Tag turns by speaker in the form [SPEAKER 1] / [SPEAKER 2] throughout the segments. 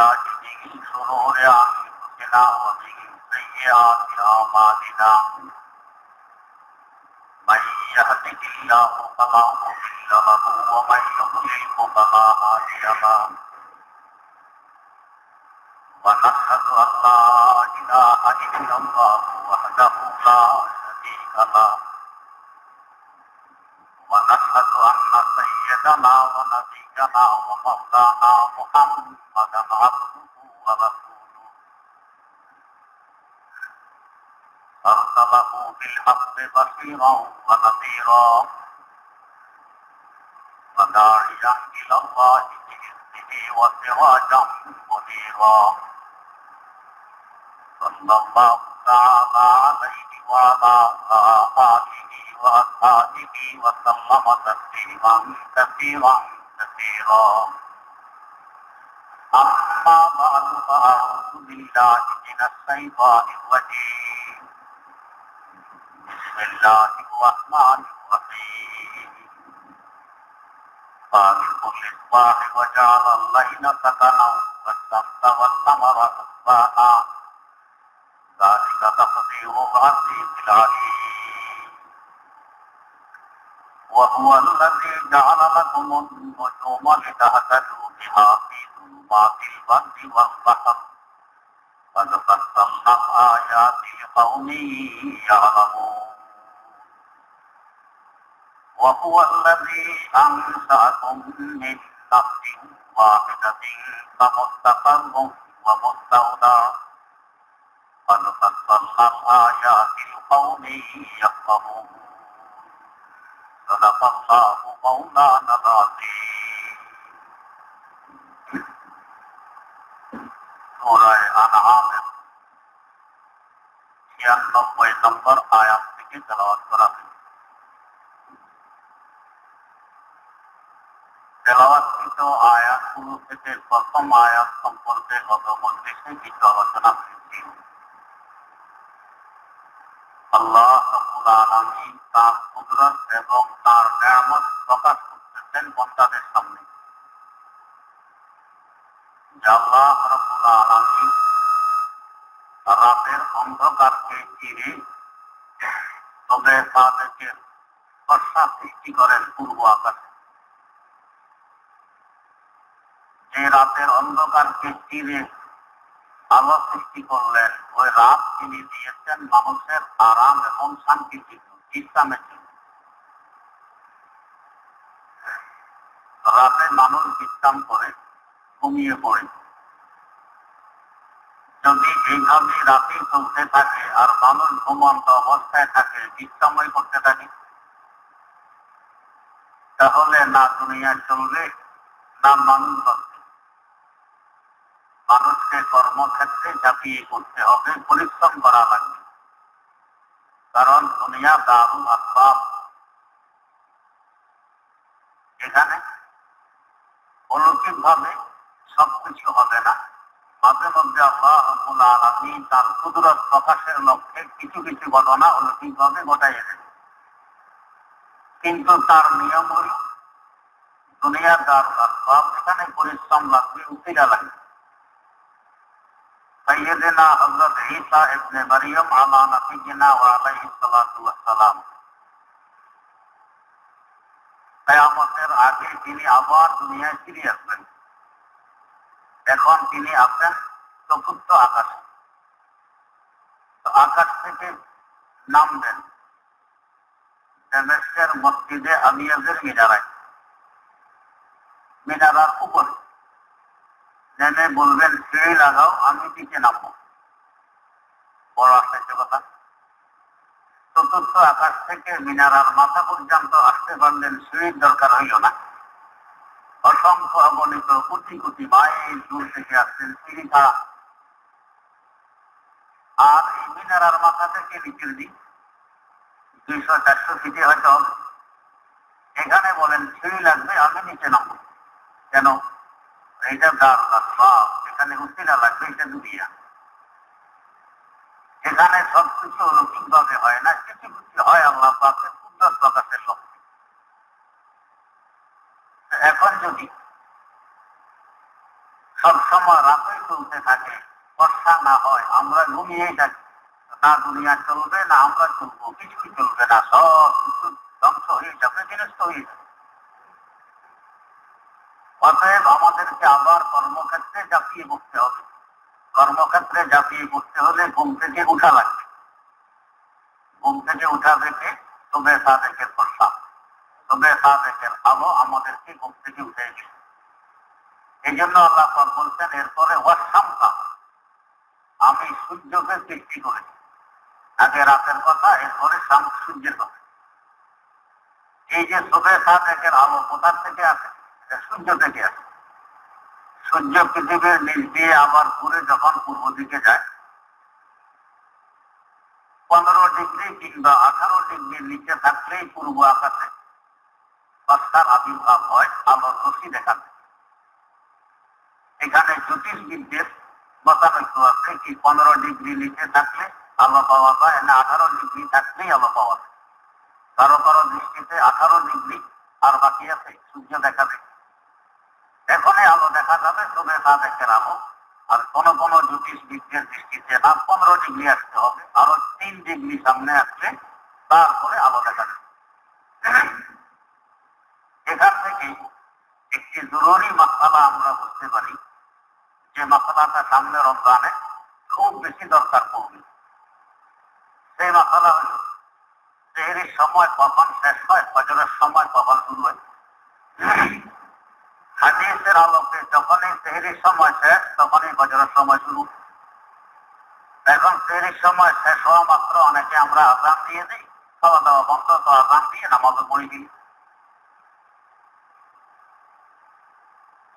[SPEAKER 1] بالله من شرور أنفسنا ومن سيئات أعمالنا من يهده الله فلا مضل له ومن يضلل فلا هادي له ونشهد أن لا إله إلا الله وحده لا شريك له ونشهد أن سيدنا ونبينا ومولانا محمدا عبده ورسوله أرسله بالحق بشيرا ونذيرا وداعيا إلى الله بإذنه وسراجا منيرا صلى الله تعالى عليه وعلى آله وأصحابه وسلم تسليما كثيرا كثيرا أما بعد فأعوذ بالله من الشيطان الرجيم بسم الله الرحمن الرحيم خالق الإصباح وجعل الليل سكنا والشمس والقمر حسبانا ذلك تقدير العزيز العليم وهو الذي جعل لكم النجوم لتهتدوا بها في ظلمات البر والبحر قد فصلنا الآيات لقوم يعلمون وهو الذي أنشأكم من نفس واحدة فمستقر ومستودع قد فصلنا الآيات لقوم يفقهون صدق الله مولانا العظيم سورة أنعام 96 নম্বর আয়াত থেকে তেলাওয়াত করা হয়েছে। তেলাওয়াতকৃত আয়াতগুলো থেকে প্রথম আয়াত সম্পর্কে গত মজলিসে কিছু আলোচনা হয়েছে। আল্লাহ রাব্বুল আলামিন তার কুদরত এবং তার নিয়ামত প্রকাশ করতেছেন বান্দাদের সামনে। আল্লাহ রাব্বুল আলামিন রাতের অন্ধকারকে চিরে তবে তাদেরকে ফর্সা সৃষ্টি করেন পূর্ব আকাশে। যে রাতের অন্ধকারকে চিরে আলো সৃষ্টি করলেন, ওই রাত তিনি দিয়েছেন মানুষের আরাম এবং শান্তির জন্য, বিশ্রামের জন্য। রাতে মানুষ বিশ্রাম করে, ঘুমিয়ে পড়ে। যদি এইভাবে রাতে চলতে থাকে আর মানুষ ঘুমন্ত অবস্থায় থাকে, বিশ্রামই করতে থাকে, তাহলে না দুনিয়া চলবে না মানুষ বাঁচবে। মানুষকে কর্মক্ষেত্রে ঝাঁপিয়ে করতে হবে, পরিশ্রম করা লাগবে। কারণ দুনিয়া দারুল আসবাব, এখানে অলৌকিক ভাবে সবকিছু হবে না। মাঝে মধ্যে আল্লাহ রাব্বুল আলামিন তার কুদরত প্রকাশের লক্ষ্যে কিছু কিছু ঘটনা অলৌকিক ভাবে ঘটাইয়া দেন। কিন্তু তার নিয়ম হল দুনিয়ার দারুল আসবাব, এখানে পরিশ্রম লাগবে, উচিরা লাগবে। সাইয়্যিদনা হযরত ঈসা ইবনে মারইয়াম আলা নবিয়িনা ওয়া আলাইহিস সালাতু ওয়াস সালাম কিয়ামতের আগে তিনি আবার দুনিয়ায় ফিরে আসবেন। এখন তিনি আছেন চতুর্থ আকাশে। তো আকাশ থেকে নামবেন দামেস্কের মসজিদে আমিয়াজের মিনারায়, মিনারার উপরে নেমে বলবেন, সিঁড়ি লাগাও, আমি নিচে নামবো। বড় আসছে কথা। চতুর্থ আকাশ থেকে মিনারার মাথা পর্যন্ত আসতে পারলেন, সিঁড়ির দরকার হইল না। অসংখ্য অগণিত কোটি কোটি মাইল দূর থেকে আসছেন সিঁড়ি ছাড়া। আর এই মিনারার মাথা থেকে নিচের দিক 200-400 ফিটে হয়তো হবে। এখানে বলেন সিঁড়ি লাগবে, আমি নিচে নামবো। কেন? এটা দারুল আসবাব, এখানে উসিলা লাগবে, এটা দুনিয়া। এখানে সবকিছু অলৌকিক ভাবে হয় না, কিছু কিছু হয় আল্লাহ পাকের কুদরত প্রকাশের লক্ষ্যে। এখন যদি সবসময় রাতে চলতে থাকে, বর্ষা না হয়, আমরা ঘুমিয়েই থাকি, না দুনিয়া চলবে না আমরা চলবো, কিছুই চলবে না, সব কিছু ধ্বংস হয়ে যাবে, বিনষ্ট হয়ে যাবে। অতএব আমাদেরকে আবার কর্মক্ষেত্রে ঝাঁপিয়ে পড়তে হবে। কর্মক্ষেত্রে ঝাঁপিয়ে পড়তে হলে ঘুম থেকে উঠা লাগবে। ঘুম থেকে উঠা থেকে সুবে সাদেকের প্রস্তাব, সুবে সাদেকের আলো আমাদেরকে ঘুম থেকে উঠে গেছে। এই জন্য আল্লাহ পাক বলছেন এরপরে ওয়াসামকা, আমি সূর্যকে সৃষ্টি করেছি। আগে রাতের কথা, এরপরে সূর্যের কথা। এই যে সুবে সাদেকের আলো কোথা থেকে আসে? সূর্য থেকে আসে। সূর্য পৃথিবীর নিচ দিয়ে আবার ঘুরে যখন পূর্ব দিকে যায়, 15 ডিগ্রি কিংবা 18 ডিগ্রির নিচে থাকলেই পূর্ব আকাশে বর্ষার আবির্ভাব হয়, আলোর রশ্মি দেখা যায়। এখানে জ্যোতিষবিদদের মতামত আছে কি 15 ডিগ্রি নিচে থাকলে আলো পাওয়া যায় না 18 ডিগ্রি থাকলেই আলো পাওয়া যায়। কারো কারো দৃষ্টিতে 18 ডিগ্রি আর বাকি আছে সূর্য দেখা যায়। এখনই আলো দেখা যাবে সুবে সাদেকের আলো। আর কোন কোন জ্যোতিষবিদদের দৃষ্টিতে না 15 ডিগ্রি আসতে হবে, আরো 3 ডিগ্রি সামনে আসলে তারপরে আলো দেখা যাবে। এখান থেকে একটি জরুরি মাসআলা আমরা বুঝতে পারি, যে মাসআলাটা সামনে রমজানে খুব বেশি দরকার পড়বে। সেই মাসআলা হল সেহরির সময় কখন শেষ হয়, ফজরের সময় কখন শুরু হয়। হাদিসের আলোকে যখনই সেহরির সময় শেষ তখনই ফজরের সময় শুরু। এখন সেহরির সময় শেষ হওয়া মাত্র অনেকে আমরা আযান দিয়ে দিই, খাওয়া দাওয়া বন্ধ, তো আযান দিয়ে নামাজও পড়ে দিই।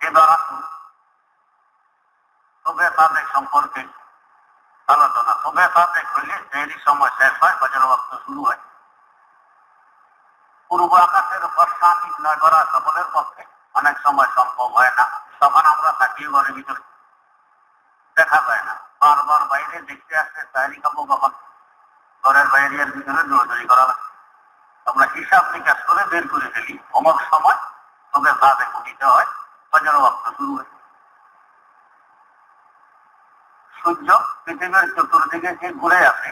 [SPEAKER 1] এবার আসুন সুবে সাদেক সম্পর্কে আলোচনা। সুবে সাদেক হইলে সেহরির সময় শেষ হয়, ফজরের ওয়াক্ত শুরু হয়। পূর্ব আকাশের বর্ষা নির্ণয় করা সকলের পক্ষে অনেক সময় সম্ভব হয় না, তখন আমরা থাকি ঘরের ভিতরে, দেখা যায় না। বারবার বাইরে দেখতে আসতে তৈরি খাবো কখন, ঘরের বাইরের ভিতরে দৌড়াদৌড়ি করা লাগে। আমরা হিসাব নিকাশ করে বের করে ফেলি অমুক সময় সুবে সাদেক উঠিতে হয়, ফজরের ওয়াক্ত শুরু হয়। সূর্য পৃথিবীর চতুর্দিকে যে ঘুরে আসে,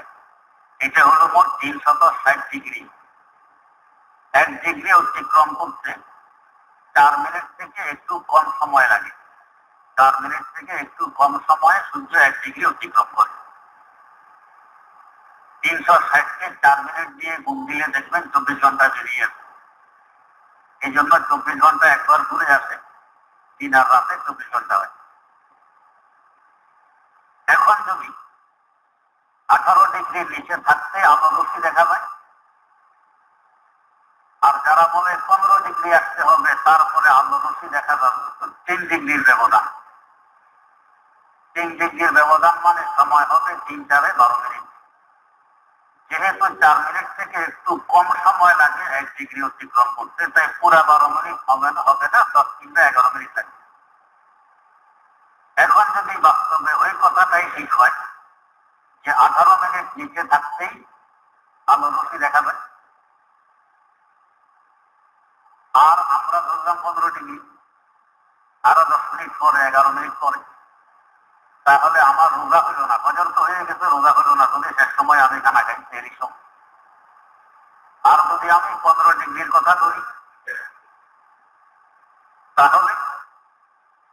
[SPEAKER 1] এটা হলো মোট 360 ডিগ্রি। 1 ডিগ্রি অতিক্রম করতে 4 মিনিট থেকে একটু কম সময় লাগে। 4 মিনিট থেকে একটু কম সময়ে সূর্য 1 ডিগ্রি অতিক্রম করে। 360কে 4 মিনিট দিয়ে গুণ দিলে দেখবেন 24 ঘন্টা বেরিয়ে আসে। এই জন্য 24 ঘন্টা একবার ঘুরে আসে, দিন আর রাতে 24 ঘন্টা হয়। এখন যদি 18 ডিগ্রির নিচে থাকতে আলো রশ্মি দেখা যায়, আর যারা বলে 15 ডিগ্রি আসতে হবে তারপরে আলো রশ্মি দেখা যাবে, 3 ডিগ্রির ব্যবধান। 3 ডিগ্রির ব্যবধান মানে সময় হবে 3 4 12 মিনিট। যেহেতু 4 মিনিট থেকে একটু কম সময় লাগে 1 ডিগ্রি অতিক্রম করতে, তাই পুরা 12 মিনিট হবে না, 10 কিংবা 11 মিনিট লাগে। এখন যদি বাস্তবে ওই কথাটাই ঠিক হয় যে 18 মিনিট নিচে থাকতেই আলো রশ্মি দেখা যায়, আর আমরা ধরলাম 15 ডিগ্রি, আরো 10 মিনিট পরে 11 মিনিট পরে, তাহলে আমার রোজা হইল না। ফজর তো হয়ে গেছে, রোজা হইল না, যদি শেষ সময় আমি খানা খাই সেহরির সময়। আর যদি আমি 15 ডিগ্রির কথা ধরি, তাহলে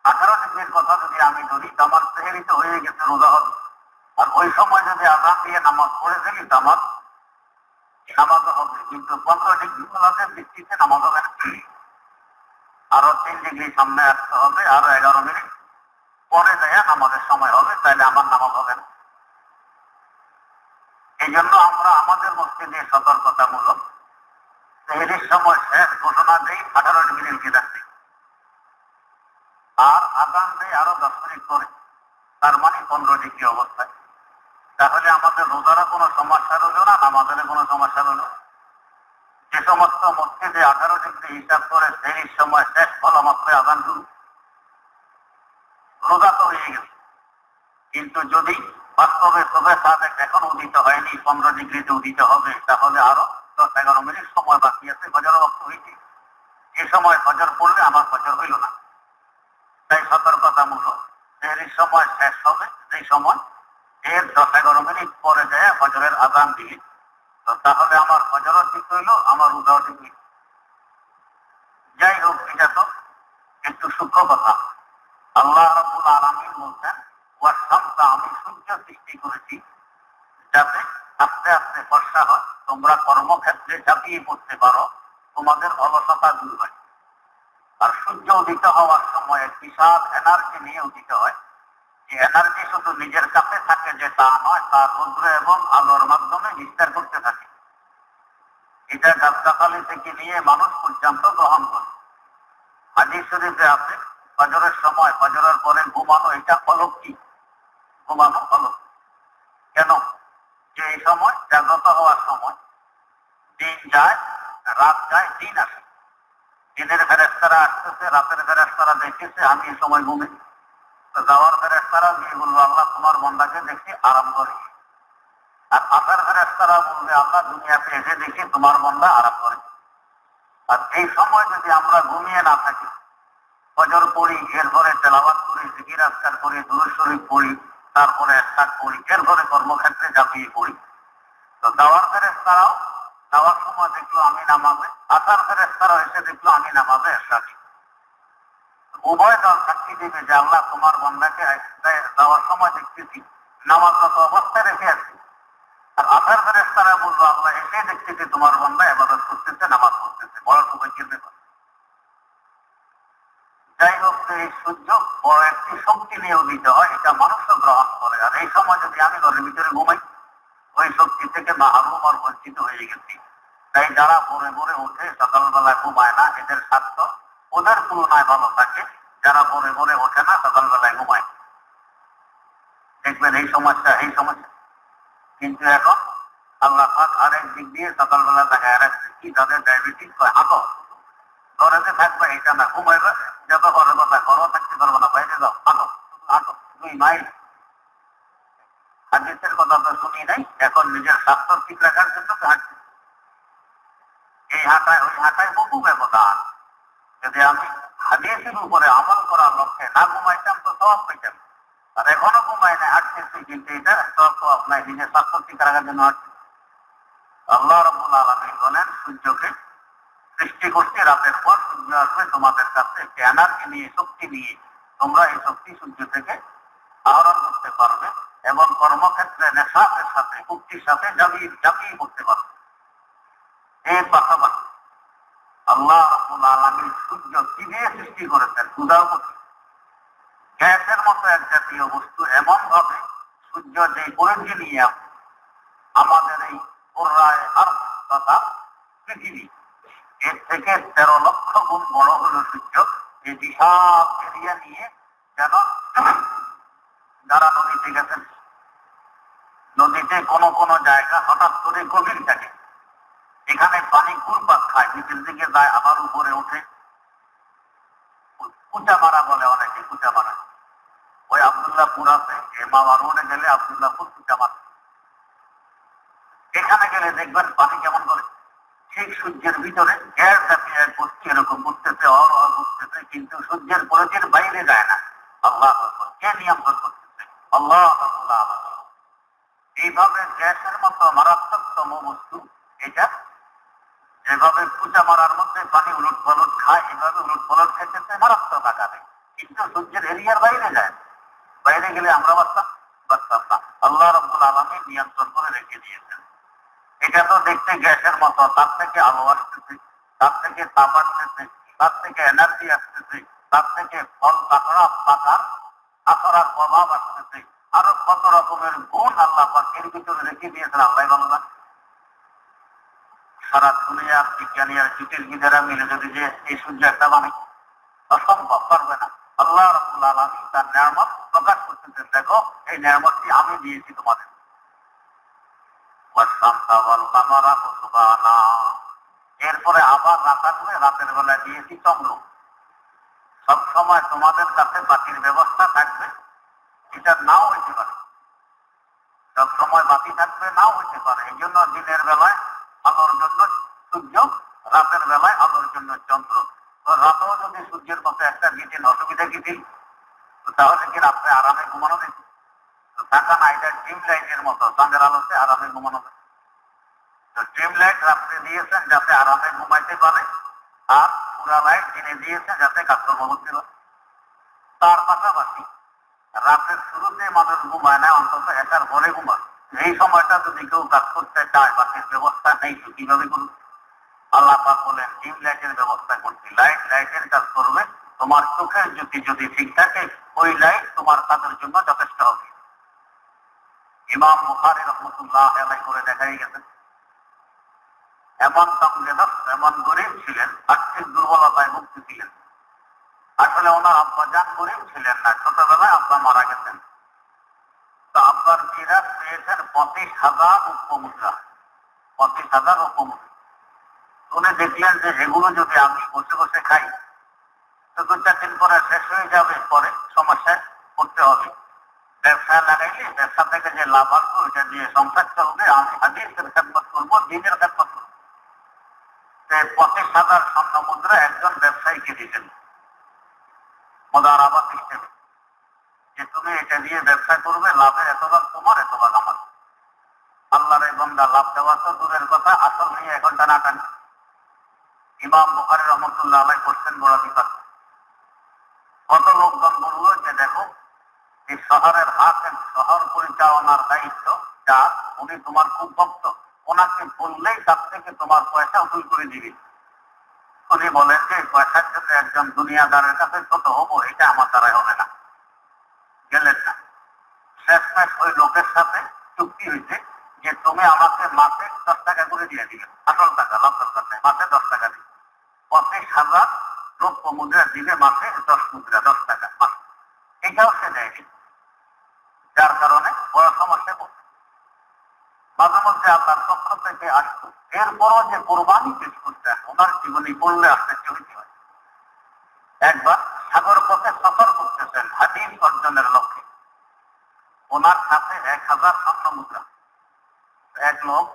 [SPEAKER 1] 18 ডিগ্রির কথা যদি আমি ধরি, আমার সেহরি তো হয়ে গেছে, রোজা হবে। আর ওই সময় যদি আযান দিয়ে নামাজ পড়ে ফেলি, আমার নামাজও হবে, কিন্তু 15 ডিগ্রি ওলাদের দৃষ্টিতে নামাজ হবে না। আরো 3 ডিগ্রি সামনে আসতে হবে, আরো 11 মিনিট পরে যায় নামাজের সময় হবে, তাহলে আমার নামাজ হবে না। এই জন্য আমরা আমাদের মসজিদে সতর্কতামূলক সেহরির সময় শেষ ঘোষণা দেই 18 ডিগ্রি নিচে থাকতে, আর আযান দেয় আরো 10 মিনিট পরে, তার মানে 15 ডিগ্রি অবস্থায়। তাহলে আমাদের রোজারও কোনো সমস্যা রইল না, নামাজের কোনো সমস্যা রইল। যে সমস্ত মসজিদে 18 ডিগ্রি হিসাব করে সেহরির সময় শেষ হলো মাত্র আযান শুরু, রোজা তো হয়ে গেছে। কিন্তু যদি বাস্তবে সুবে সাদেক এখন উদিত হয়নি, 15 ডিগ্রিতে উদিত হবে, তাহলে আরো 10-11 মিনিট সময় বাকি আছে, ফজরের ওয়াক্ত হয়েছে। এ সময় ফজর পড়লে আমার ফজর হইল না। তাই সতর্কতামূলক সেহরির সময় শেষ হবে, সেই সময় এর 10-11 মিনিট পরে যায় ফজরের আযান দিয়ে, তো তাহলে আমার ফজরও ঠিক হইল, আমার রোজাও ঠিক হইল। যাই হোক, এটা তো একটু সূক্ষ্ম কথা। আল্লাহ রাব্বুল আলামিন বলছেন, ওয়াশামসা, আমি সূর্য সৃষ্টি করেছি যাতে আস্তে আস্তে ফর্সা হয়, তোমরা কর্মক্ষেত্রে ঝাঁপিয়ে পড়তে পারো, তোমাদের অলসতা দূর হয়। আর সূর্য উদিত হওয়ার সময় বিশাল এনার্জি নিয়ে উদিত হয়। যে এনার্জি শুধু নিজের কাছে থাকে যে তা নয়, তা রৌদ্র এবং আলোর মাধ্যমে বিস্তার করতে থাকে। এটা গাছগাছালি থেকে নিয়ে মানুষ পর্যন্ত গ্রহণ করে। হাদিস শরীফে আছে, ফজরের সময়, ফজরের পরে ঘুমানো, এটা অলৌকিক। ঘুমানো অলৌকিক কেন? যে এই সময় জাগ্রত হওয়ার সময় দিন যায়, রাত যায়, দিন আসে। দিনের ফেরেশতারা আসতেছে, রাতের ফেরেশতারা দেখতেছে আমি এই সময় ঘুমে। তো যাওয়ার ফেরেশতারা গিয়ে বলবো, আল্লাহ তোমার বান্দাকে দেখছি আরাম করে। আর আসার ফেরেশতারা বলবে, আল্লাহ দুনিয়াতে এসে দেখি তোমার বান্দা আরাম করে। আর এই সময় যদি আমরা ঘুমিয়ে না থাকি, ফজর পড়ি, এরপরে তেলাওয়াত করি, জিকির আজকার করি, দুরূদ শরীফ পড়ি, তারপরে ইফতার করি, এরপরে কর্মক্ষেত্রে ঝাঁপিয়ে পড়ি, তো যাওয়ার ফেরেশতারাও যাওয়ার সময় দেখলো আমি নামাজে, আসার ফেরেশতারাও এসে দেখলো আমি নামাজে এসেছি। উভয় দল সাক্ষী দেবে যে আল্লাহ তোমার বান্দাকে যাওয়ার সময় দেখতেছি নামাজগত অবস্থায় রেখে আছে। আর আসার ফেরেশতারা বলবো, আল্লাহ এসে দেখতেছি তোমার বান্দা ইবাদত করতেছে, নামাজ পড়তেছে। বড় সৌভাগ্যের ব্যাপার। যাই হোক, এই সূর্য বড় একটি শক্তি নিয়ে উদিত হয়, এটা মানুষও গ্রহণ করে। আর এই সময় যদি আমি ঘরের ভিতরে ঘুমাই, ওই শক্তি থেকে মাহরুম আর বঞ্চিত হয়ে গেছি। তাই যারা ভোরে ভোরে উঠে সকালবেলা ঘুমায় না, এদের স্বাস্থ্য ওদের তুলনায় ভালো থাকে। যারা ভোরে ভোরে ওঠে না, সকালবেলায় ঘুমায়, দেখবেন এই সমস্যা। কিন্তু এখন আল্লাহ পাক আরেক দিক দিয়ে সকালবেলা দেখায় রাখছে, কি যাদের ডায়াবেটিস হয়, হাঁটো, ঘরে যে থাকবে এটা না, ঘুমাইবে, যত ঘরের কথা, ঘরও থাকতে পারবে না, বাইরে যাও, হাঁটো হাঁটো 2 মাইল। হাদিসের কথা তো শুনি নাই, এখন নিজের স্বাস্থ্য ঠিক রাখার জন্য হাঁটছে। এই হাঁটায় ওই হাঁটায় বহু ব্যবধান। যদি আমি হাদিসের উপরে আমল করার লক্ষ্যে না ঘুমাইতাম তো সওয়াব পাইতাম। আর এখনো ঘুমাই না, হাঁটতেছি, কিন্তু এটা সওয়াব নাই, নিজের স্বাস্থ্য ঠিক রাখার জন্য হাঁটছে। আল্লাহ রাব্বুল আলামিন বলেন, সূর্যকে সৃষ্টি করছে রাতের পর, সূর্য আসবে তোমাদের কাছে একটি এনার্জি নিয়ে, শক্তি নিয়ে। তোমরা এই শক্তি সূর্য থেকে আহরণ করতে পারবে এবং কর্মক্ষেত্রে নেশাতের সাথে, মুক্তির সাথে ঝাঁপিয়ে পড়তে পারবে। এর পাশাপাশি আল্লাহ রাব্বুল আলামিন সূর্য কি দিয়ে সৃষ্টি করেছেন? উদাহরণ, গ্যাসের মতো এক জাতীয় বস্তু, এমন ভাবে সূর্য যে পরিধি আমাদের এই পুরায় আর তথা পৃথিবী, এর থেকে 13 লক্ষ গুণ বড় হলো সূর্য। এই বিশাল এরিয়া নিয়ে, যেন যারা নদীতে গেছেন, নদীতে কোন কোন জায়গা হঠাৎ করে গভীর থাকে, এখানে পানি ঘুরপাক খায়, নিচের দিকে যায়, আবার উপরে ওঠে। কুচামারা বলে অনেকে, কুচামারা। ওই আব্দুল্লাহপুর আছে, মামা রোডে গেলে আব্দুল্লাহপুর কুচামারা, এখানে গেলে দেখবেন পানি কেমন করে। ঠিক সূর্যের ভিতরে গ্যাস জাতীয় করছে, এরকম ঘুরতেছে, ঘুরতেছে, কিন্তু সূর্যের পরিধির বাইরে যায় না। আল্লাহ কে নিয়ন্ত্রণ করতেছে? আল্লাহ রাব্বুল আলামিন। এইভাবে গ্যাসের মতো মারাত্মকতম বস্তু এটা, যেভাবে কুচা মারার মধ্যে পানি উলট পালট খায়, এভাবে উলট পালট খেতেছে মারাত্মক আকারে, কিন্তু সূর্যের এরিয়ার বাইরে যায়। বাইরে গেলে আমরা বাঁচতাম না। আল্লাহ রাব্বুল আলামিন নিয়ন্ত্রণ করে রেখে দিয়েছেন। এটা তো দেখতে গ্যাসের মতো, তার থেকে আলো আসতেছে, তার থেকে তাপ আসতেছে, তার থেকে এনার্জি আসতেছে, তার থেকে ফল পাকার আসরার প্রভাব আসতেছে, আরো কত রকমের গুণ আল্লাহ পাক এর ভিতরে রেখে দিয়েছেন। আল্লাহ ভালো না। সারা দুনিয়ার বিজ্ঞানী আর জ্যোতির্বিদেরা মিলে যদি যে এই সূর্য একটা বানাই, অসম্ভব, পারবে না। আল্লাহ রাব্বুল আলামিন তার নিয়ামত প্রকাশ করতেছেন, দেখো এই নিয়ামতটি আমি দিয়েছি তোমাদের। এরপরে আবার রাত আসবে, রাতের বেলা দিয়েছি চন্দ্র। সব সময় তোমাদের কাছে বাতির ব্যবস্থা থাকবে, এটা নাও হইতে পারে, সব সময় বাতি থাকবে, নাও হইতে পারে। এই জন্য দিনের বেলায় আলোর জন্য সূর্য, রাতের বেলায় আলোর জন্য চন্দ্র। তো রাতেও যদি সূর্যের মতো একটা দিতেন, অসুবিধা কি দিন? তাহলে কি রাত্রে আরামে ঘুমানো যায়? থাকা না, এটা ডিম লাইটের মতো, চাঁদের আলোতে আরামে ঘুমানো যায়। তো ডিম লাইট রাত্রে দিয়েছেন যাতে আরামে ঘুমাইতে পারে, আর পুরা লাইট দিনে দিয়েছে যাতে কাজকর্ম করতে পারে। তার পাশাপাশি রাতের শুরুতে মানুষ ঘুমায় না, অন্তত এটার পরে ঘুমায়। এই সময়টা যদি কেউ কাজ করতে চায়, বাতির ব্যবস্থা নেই, তো কিভাবে করবে? আল্লাহ পাক বলেন ডিম লাইটের ব্যবস্থা করছি। লাইটের কাজ করবে, তোমার চোখের জ্যোতি যদি ঠিক থাকে ওই লাইট তোমার কাজের জন্য যথেষ্ট হবে। ইমাম বুখারী রাহমাতুল্লাহ আলাইহি করে দেখাই গেছে, এমন এমন গরিব ছিলেন, আর্থিক দুর্বলতায় ভুগতেছিলেন। আসলে ওনার আব্বা জান গরিব ছিলেন না, ছোটবেলায় আব্বা মারা গেছেন। তো আব্বার মিরাজ পেয়েছেন 25,000 রৌপ্য মুদ্রা। 25,000 রৌপ্য মুদ্রা। উনি দেখলেন যে এগুলো যদি আমি বসে বসে খাই তো 2-4 দিন পরে শেষ হয়ে যাবে, পরে সমস্যায় পড়তে হবে। ব্যবসায় লাগাইলে ব্যবসা থেকে যে লাভ আসবে ওইটা দিয়ে সংসার চলবে, আমি হাদিসের খেদমত করবো, দিনের খেদমত করবো। 25,000 স্বর্ণ মুদ্রা একজন ব্যবসায়ীকে দিয়েছেন মুদারাবাত হিসেবে, যে তুমি এটা দিয়ে ব্যবসা করবে, লাভে এত ভাগ তোমার, এত ভাগ আমার। আল্লাহর এই বান্দা লাভ দেওয়া তো দূরের কথা, আসল নিয়ে এখন টানাটানি। ইমাম বুখারী রাহমাতুল্লাহ আলাইহি করছেন বড় বিপদ। কত লোকজন বললো যে দেখো এই শহরের হাকিম, শহর পরিচালনার দায়িত্ব যা, উনি তোমার খুব ভক্ত, ওনাকে বললেই তার থেকে তোমার পয়সা উসুল করে দিবি। উনি বলেন যে পয়সার জন্য একজন দুনিয়াদারের কাছে ছোট হবো, এটা আমার দ্বারাই হবে না। গেলেন না। শেষমেশ ওই লোকের সাথে চুক্তি হয়েছে যে তুমি আমাকে মাসে 10 টাকা করে দিয়ে দিবে, আসল টাকা, লাভ দরকার নেই, মাসে 10 টাকা দিবে। 25,000 রৌপ্য মুদ্রা দিবে, মাসে 10 মুদ্রা, 10 টাকা মাসে। এটাও সে দেয়নি, যার কারণে বড় সমস্যা করছে। মাঝে মধ্যে আল্লাহর পক্ষ থেকে আসতো, এরপরও যে কোরবানি পেশ করতেন ওনার জীবনী পড়লে আশ্চর্য হইতে হয়। একবার সাগর পথে সফর করতেছেন হাদিস অর্জনের লক্ষ্যে, ওনার সাথে 1,000 স্বর্ণ মুদ্রা। এক লোক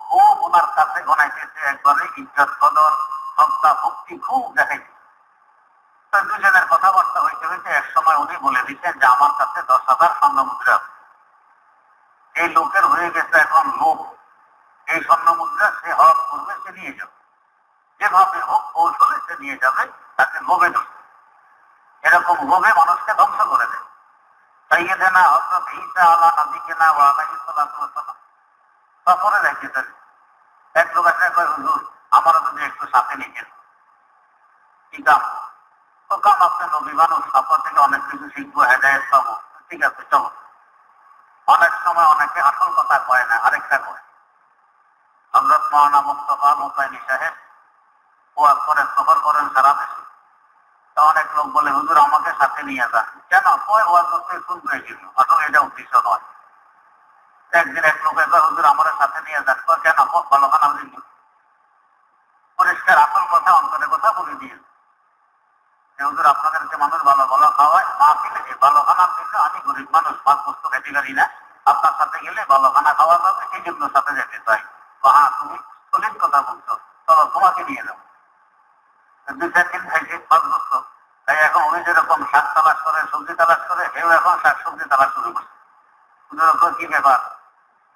[SPEAKER 1] খুব ওনার কাছে গনাইতেছে, একবারে ইজ্জত কদর শ্রদ্ধা ভক্তি খুব দেখাইছে। তো দুজনের কথাবার্তা হইতে হইতে এক সময় উনি বলে দিচ্ছেন যে আমার কাছে 10,000 স্বর্ণ মুদ্রা। এই লোকের হয়ে গেছে এখন লোভ, এই স্বর্ণ মুদ্রা সে হক করবে, সে নিয়ে যাবে, যেভাবে হোক কৌশলে সে নিয়ে যাবে, তাকে লোভে ধরছে। এরকম লোভে মানুষকে ধ্বংস করে দেয়। সাইয়্যিদানা হযরত ঈসা আলা নবিয়িনা ওয়া আলাইহিস সালাতু ওয়াস সালাম সফরে যাইতেছেন। এক লোক এসে কয়, হুজুর আমারও যদি একটু সাথে নিতেন। কি কাম? তো কাম, আপনি নবী মানুষ, সফর থেকে অনেক কিছু শিখবো, হেদায়েত পাবো। ঠিক আছে চলো। অনেক সময় অনেকে আসল কথা কয় না, আরেকটা কয়। হযরত মাওলানা মুস্তাফা মুসাইনি সাহেব ওয়াজ করেন, সফর করেন সারা দেশে। তো অনেক লোক বলে, হুজুর আমাকে সাথে নিয়ে যান। কেন? কয় ওয়াজ করতে শুনবে জন্য, আসলে এটা উদ্দেশ্য নয়। একদিন এক লোক কয়, হুজুর আমার সাথে নিয়ে যান। কয় কেন? ভালো খানা দিন। পরিষ্কার আসল কথা, অন্তরের কথা বলে দিয়ে, হুজুর আপনাদেরকে মানুষ ভালো ভালো খাওয়ায়, মাহফিলে ভালো খানার জন্য আমি গরিব মানুষ, মাছ বস্তু খেতে পারি না, আপনার সাথে গেলে ভালো খানা খাওয়া যাবে, এই জন্য সাথে যেতে চাই। হ্যাঁ তুমি সলিড কথা বলছো, চলো তোমাকে নিয়ে যাবো। 2-4 দিন খাইছে, 5 বছর। তাই এখন উনি যেরকম শাক তালাশ করে, সবজি তালাশ করে, কেউ এখন শাক সবজি তালাশ শুরু করছে। কি ব্যাপার,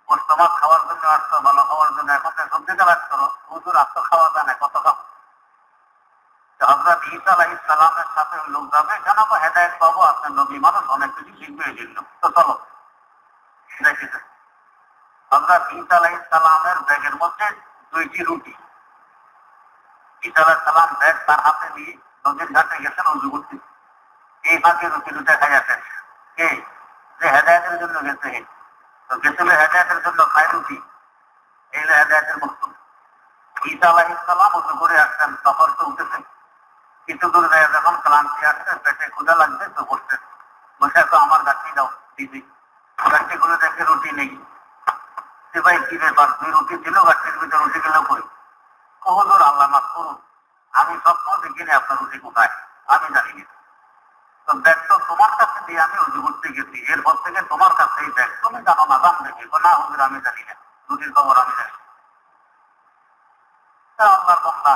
[SPEAKER 1] গোস্ত মাছ খাওয়ার জন্য আসতো, ভালো খাওয়ার জন্য, এখন সবজি তালাশ করো, হুজুর আসতো খাওয়া যায় না, কত খাও। হযরত ঈসা আলাইহিস সালামের সাথে ওই লোক যাবে, কেন? হেদায়েত পাবো, আপনার নবী মানুষ, অনেক কিছু শিখবে এই জন্য। তো চলো দেখেছে। হযরত ঈসা আলাইহিস সালামের ব্যাগের মধ্যে 2টি রুটি। ঈসা আলাইহিস সালাম ব্যাগ তার হাতে নিয়ে নদীর ঘাটে গেছেন ওযু করতে। এই ফাঁকে রুটি দুটা খাইয়াছেন। কে? যে হেদায়েতের জন্য গেছে। তো গেছিল হেদায়েতের জন্য, খায় রুটি। এই হেদায়েতের মকসুদ। ঈসা আলাইহিস সালাম ওযু করে আসছেন, সফর তো উঠেছেন। কিছু দূর যায় যখন ক্লান্তি আসছে, পেটে ক্ষুধা লাগছে, তো বসছেন। বসে তো আমার গাছটি দাও দিদি। গাছটি খুলে দেখে রুটি নেই। সে ভাই কি ব্যাপার, 2 রুটি ছিল, গাছটির ভিতরে রুটি গেল কই? হুজুর আল্লাহ মাফ করুন, আমি স্বপ্ন দেখিনি আপনার রুটি কোথায়, আমি জানি না। তো ব্যাগ তো তোমার কাছে দিয়ে আমি উজু করতে গেছি, এরপর থেকে তোমার কাছেই ব্যাগ, তুমি জানো না? দাম দেখি না হুজুর আমি জানি না, রুটির খবর আমি জানি। আল্লাহর বান্দা,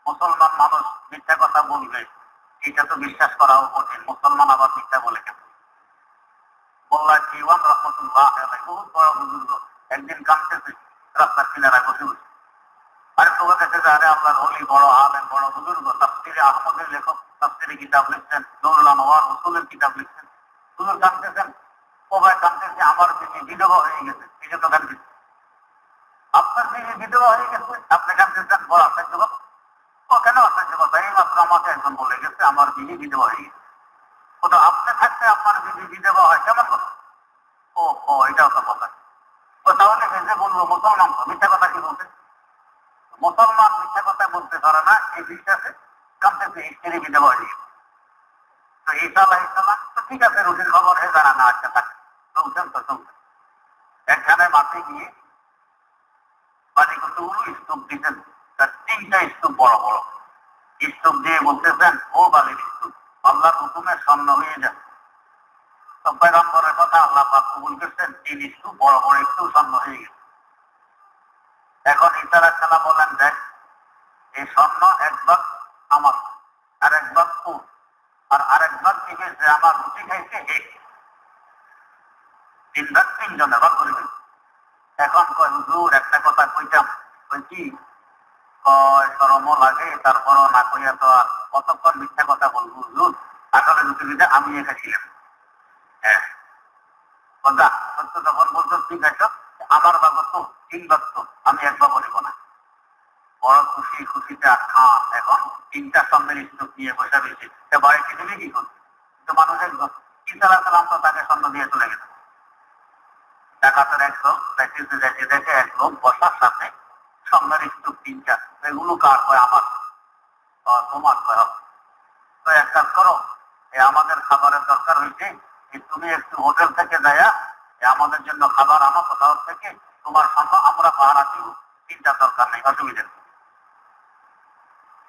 [SPEAKER 1] মুসলমান মানুষ মিথ্যা কথা বলবে, এটা তো বিশ্বাস করাও কঠিন। মুসলমান আবার মিথ্যা বলে কেন? মোল্লা জীবন রহমতুল্লাহ আলাইহি বহুত বড় বুজুর্গ একদিন কাঁদতেছে রাস্তার কিনারায় বসে বসে। আরে তোকে দেখে যে আরে আল্লাহর ওলি বড় আলেম বড় বুজুর্গ তাফসীরে আহমদের লেখক তাফসীরে কিতাব লিখছেন, নুরুল আনওয়ার উসুলের কিতাব লিখছেন, হুজুর কাঁদতেছেন। ও ভাই কাঁদতেছে আমার বিবি বিধবা হয়ে গেছে, এই জন্য কাঁদতেছে। আপনার বিবি বিধবা হয়ে গেছে, আপনি কাঁদতেছেন, বড় আশ্চর্য কথা। ও কেন আশ্চর্য কথা? এই মাত্র আমাকে একজন বলে গেছে আমার বিবি বিধবা হয়ে গেছে। ও তো আপনি থাকতে আপনার বিবি বিধবা হয় কেমন কথা? ও ও এটাও তো কথা। ও তাহলে ভেজে বলবো মুসলমান তো মিথ্যা কথা কি বলতে? মুসলমান মিথ্যা কথা বলতে পারে না এই বিশ্বাসে কাঁদতেছে স্ত্রী বিধবা হয়ে গেছে। তো ঈসা আলাইহিস সালাম তো ঠিক আছে, রুটির খবর হয়ে জানা না আচ্ছা থাকে চলছেন তো চলছেন। একখানে মাঠে গিয়ে বাড়ি কতগুলো স্তূপ দিতেন, তার 3টা স্তূপ বড় বড় স্তূপ দিয়ে বলতেছেন ও বালির স্তূপ আল্লাহর হুকুমে স্বর্ণ হয়ে যান। তো পয়গম্বরের কথা আল্লাহ পাক কবুল করছেন, 3 স্তূপ বড় বড় স্তূপ স্বর্ণ হয়ে গেছে। এখন ঈসা আলাইহিস সালাম বলেন দেখ এই স্বর্ণ এক ভাগ আমার, আর এক ভাগ তোর, আর আরেক ভাগ থেকে যে আমার রুটি খাইছে হে। 3 ভাগ 3 জনে ভাগ করে দিল। এখন কয় হুজুর একটা কথা কইতাম, কই কি? কয় শরমও লাগে তারপরও না কইয়া তো আর কতক্ষণ মিথ্যা কথা বলবো হুজুর, আসলে রুটি দিতে আমি এসেছিলাম। হ্যাঁ কথা সত্য যখন বলতো ঠিক আছে আমার বাবা তো 3 ভাগ তো আমি একবার বলিব না। বড় খুশি খুশিতে আর খান এখন 3টা সামনের স্তূপ নিয়ে বসে রয়েছে, সে বাড়িতে দিলে কি করবে? কিন্তু মানুষের ঈসা আলাইহিস সালাম তো তাকে স্বর্ণ দিয়ে চলে গেছে। ডাকাতের এক লোক যাইতে যাইতে দেখে এক লোক বসার সামনে স্বর্ণের স্তূপ 3টা, এগুলো কার? হয় আমার। তোমার কয় তো এক কাজ করো, আমাদের খাবারের দরকার হয়েছে, তুমি একটু হোটেল থেকে যাইয়া আমাদের জন্য খাবার আনো কোথাও থেকে, তোমার স্বর্ণ আমরা পাহারা দিব, 3টার দরকার নেই, অসুবিধা নেই।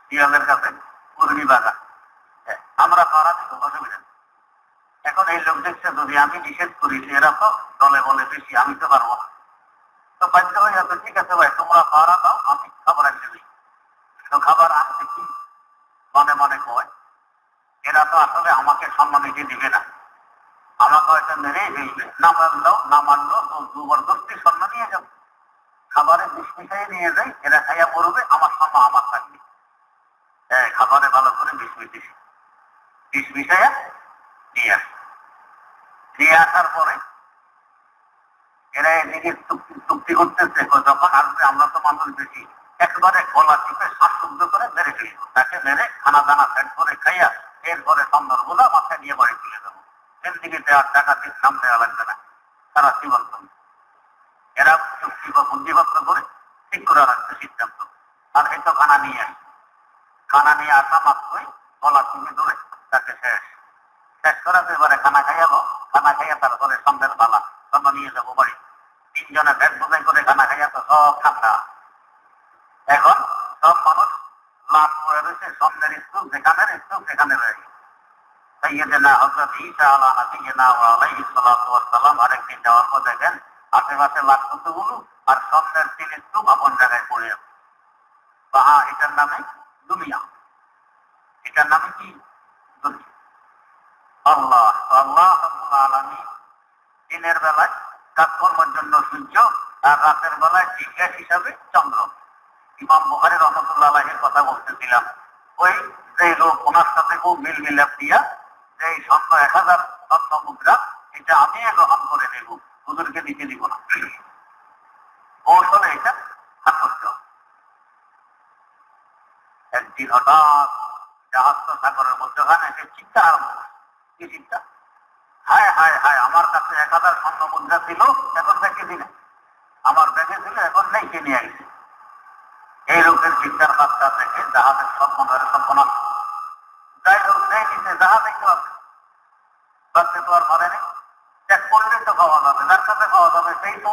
[SPEAKER 1] শিয়ালের কাছে কুর্মি বাগান, আমরা পাহারা দিব, অসুবিধা নেই। এখন এই লোক দেখছে যদি আমি নিষেধ করি এরা তো দলে বলে বেশি, আমি তো পারবো না। তো বাধ্য হয়ে যাবে ঠিক আছে ভাই তোমরা পাহারা দাও, আমি খাবার আনতে দিই। তো খাবার আনতে কি মনে মনে কয় এরা তো আসলে আমাকে সম্মান দিবে না, আমাকে হয়তো মেরেই ফেলবে, না মানলো না মানলো তো জবরদস্তি স্বর্ণ নিয়ে যাবে, খাবারে বিষ মিশাই নিয়ে যায়, এরা খাইয়া পড়বে, আমার স্বর্ণ আমার থাকবে। খাবারে ভালো করে বিষ মিশাইয়া নিয়ে আসে। নিয়ে আসার পরে এরা এদিকে চুক্তি করতেছে, যখন আসবে আমরা তো মানুষ বেশি, একবারে গলা টিপে শ্বাসরুদ্ধ করে মেরে ফেলব, তাকে মেরে খানা দানা সেট করে খাইয়া এরপরে স্বর্ণর বোঝা মাথায় নিয়ে বাড়ি তুলে দেবো। এদিকে দেওয়ার টাকাটির নাম দেওয়া লাগবে না, তারা সীমান্ত। এরা চুক্তি বা বুদ্ধিপত্র করে ঠিক করে রাখছে সিদ্ধান্ত। আর এই তো খানা নিয়ে আসে, খানা নিয়ে আসা মাত্রই গলা টিপে ধরে তাকে শেষ করাতে এবারে খানা খাইয়াবো, খানা খাইয়া তারপরে স্বর্ণের বালা স্বর্ণ নিয়ে যাবো বাড়ি। 3 জনে ব্যাগ বোঝাই করে খানা খাইয়া তো সব ঠান্ডা। এখন সব মানুষ লাভ করে রয়েছে স্বর্ণের স্তূপ যেখানে স্তূপ সেখানে রয়েছে। সাইয়্যিদানা হযরত ঈসা আলাইহিস সালাতু ওয়াস সালাম আরেকদিন যাওয়ার পর দেখেন আশেপাশে লাখ কতগুলো আর স্বর্ণের 3 স্তূপ আপন জায়গায় পড়ে আছে। এটার নামে দুনিয়া, এটার নামে কি? দুনিয়া। আল্লাহ আল্লাহ রাব্বুল আলামিন দিনের বেলায় কাজকর্মের জন্য সূর্য আর রাতের বেলায় জিজ্ঞাসা হিসাবে চন্দ্র। ইমাম বুখারী রহমতুল্লাহ আলাইহির কথা বলতেছিলাম, ওই যে লোক ওনার সাথে খুব মিল মিলাপ দিয়া যে স্বর্ণ 1000 স্বর্ণ মুদ্রা এটা আমি গ্রহণ করে নেব, হুজুরকে দিতে দিব না, কৌশলে এটা হাত করতে হবে। একদিন হঠাৎ জাহাজ সাগরের মধ্যখানে এসে চিন্তা আরম্ভ করে। কি চিন্তা? হায় হায় হায় আমার কাছে 1000 স্বর্ণ মুদ্রা ছিল, এখন থেকে দিলে আমার ব্যাগে ছিল, এখন নেই, কে নিয়ে আসছে? এই লোকের চিন্তার বাচ্চা থেকে জাহাজের সর্বনাশ। যাই হোক নেই নিচে জাহাজ দেখতে পাচ্ছে, বাচ্চা তো আর মরে নেই, চেক করলে তো পাওয়া যাবে, যার কাছে পাওয়া যাবে সেই তো।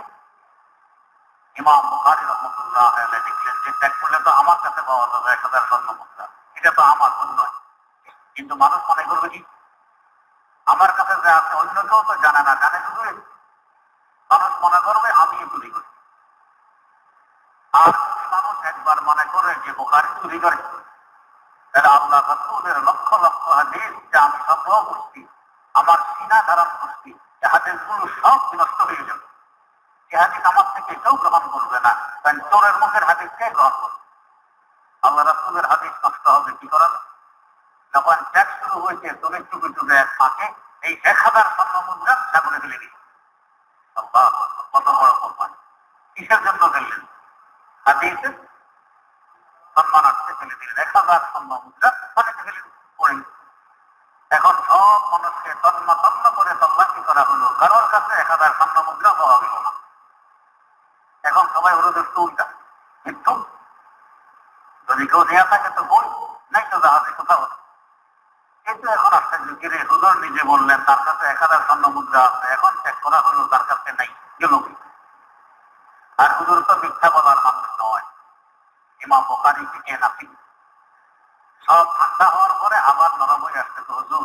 [SPEAKER 1] ইমাম বুখারী রাহমাতুল্লাহ আলাইহি লিখলেন যে চেক করলে তো আমার কাছে পাওয়া যাবে 1000 স্বর্ণ মুদ্রা, এটা তো আমার নয়। কিন্তু মানুষ মনে করবে কি আমার কাছে যা আছে অন্য কেউ তো জানে না, জানে শুধু মানুষ মনে করবে আমি চুরি করি। আর মানুষ একবার মনে করে যে বুখারী চুরি করে, তাহলে আল্লাহ রাসূলের লক্ষ লক্ষ হাদিস যে আমি সংগ্রহ করছি, আমার সিনা ধারণ করছি, হাদিস হাদিসগুলো সব নষ্ট হয়ে যাবে। যে হাদিস আমার থেকে কেউ গ্রহণ করবে না, কারণ চোরের মুখের হাদিসকে গ্রহণ করবে। আল্লাহ রাসূলের হাদিস নষ্ট হবে কি করাবে? যখন ট্যাক্স শুরু হয়েছে তুমি চুপে চুপে এক ফাঁকে এই 1000 স্বর্ণ মুদ্রা সাগরে ফেলে দিয়েছে। আল্লাহ, কত বড় কোম্পানি! কিসের জন্য ফেললেন? হাদিসের সম্মানার্থে ফেলে দিলেন। 1000 স্বর্ণ মুদ্রা পানিতে ফেলে পড়ে। এখন সব মানুষকে তন্ন তন্ন করে তল্লাশি করা হলো, কারোর কাছে 1000 স্বর্ণ মুদ্রা পাওয়া গেল না। এখন সবাই ওদের উল্টা মৃত্যু, যদি কেউ দেওয়া থাকে তো বই নাই, তো জাহাজে কোথাও। কিন্তু এখন আশ্চর্য কিরে, হুজুর নিজে বললেন তার কাছে 1000 স্বর্ণ মুদ্রা আছে, এখন চেক করা হলো তার কাছে নাই, গেল কি? আর হুজুর তো মিথ্যা বলার মানুষ নয়। ইমাম বুখারী থেকে নাফি সব ঠান্ডা হওয়ার পরে আবার নরম হয়ে আসছে। তো হুজুর,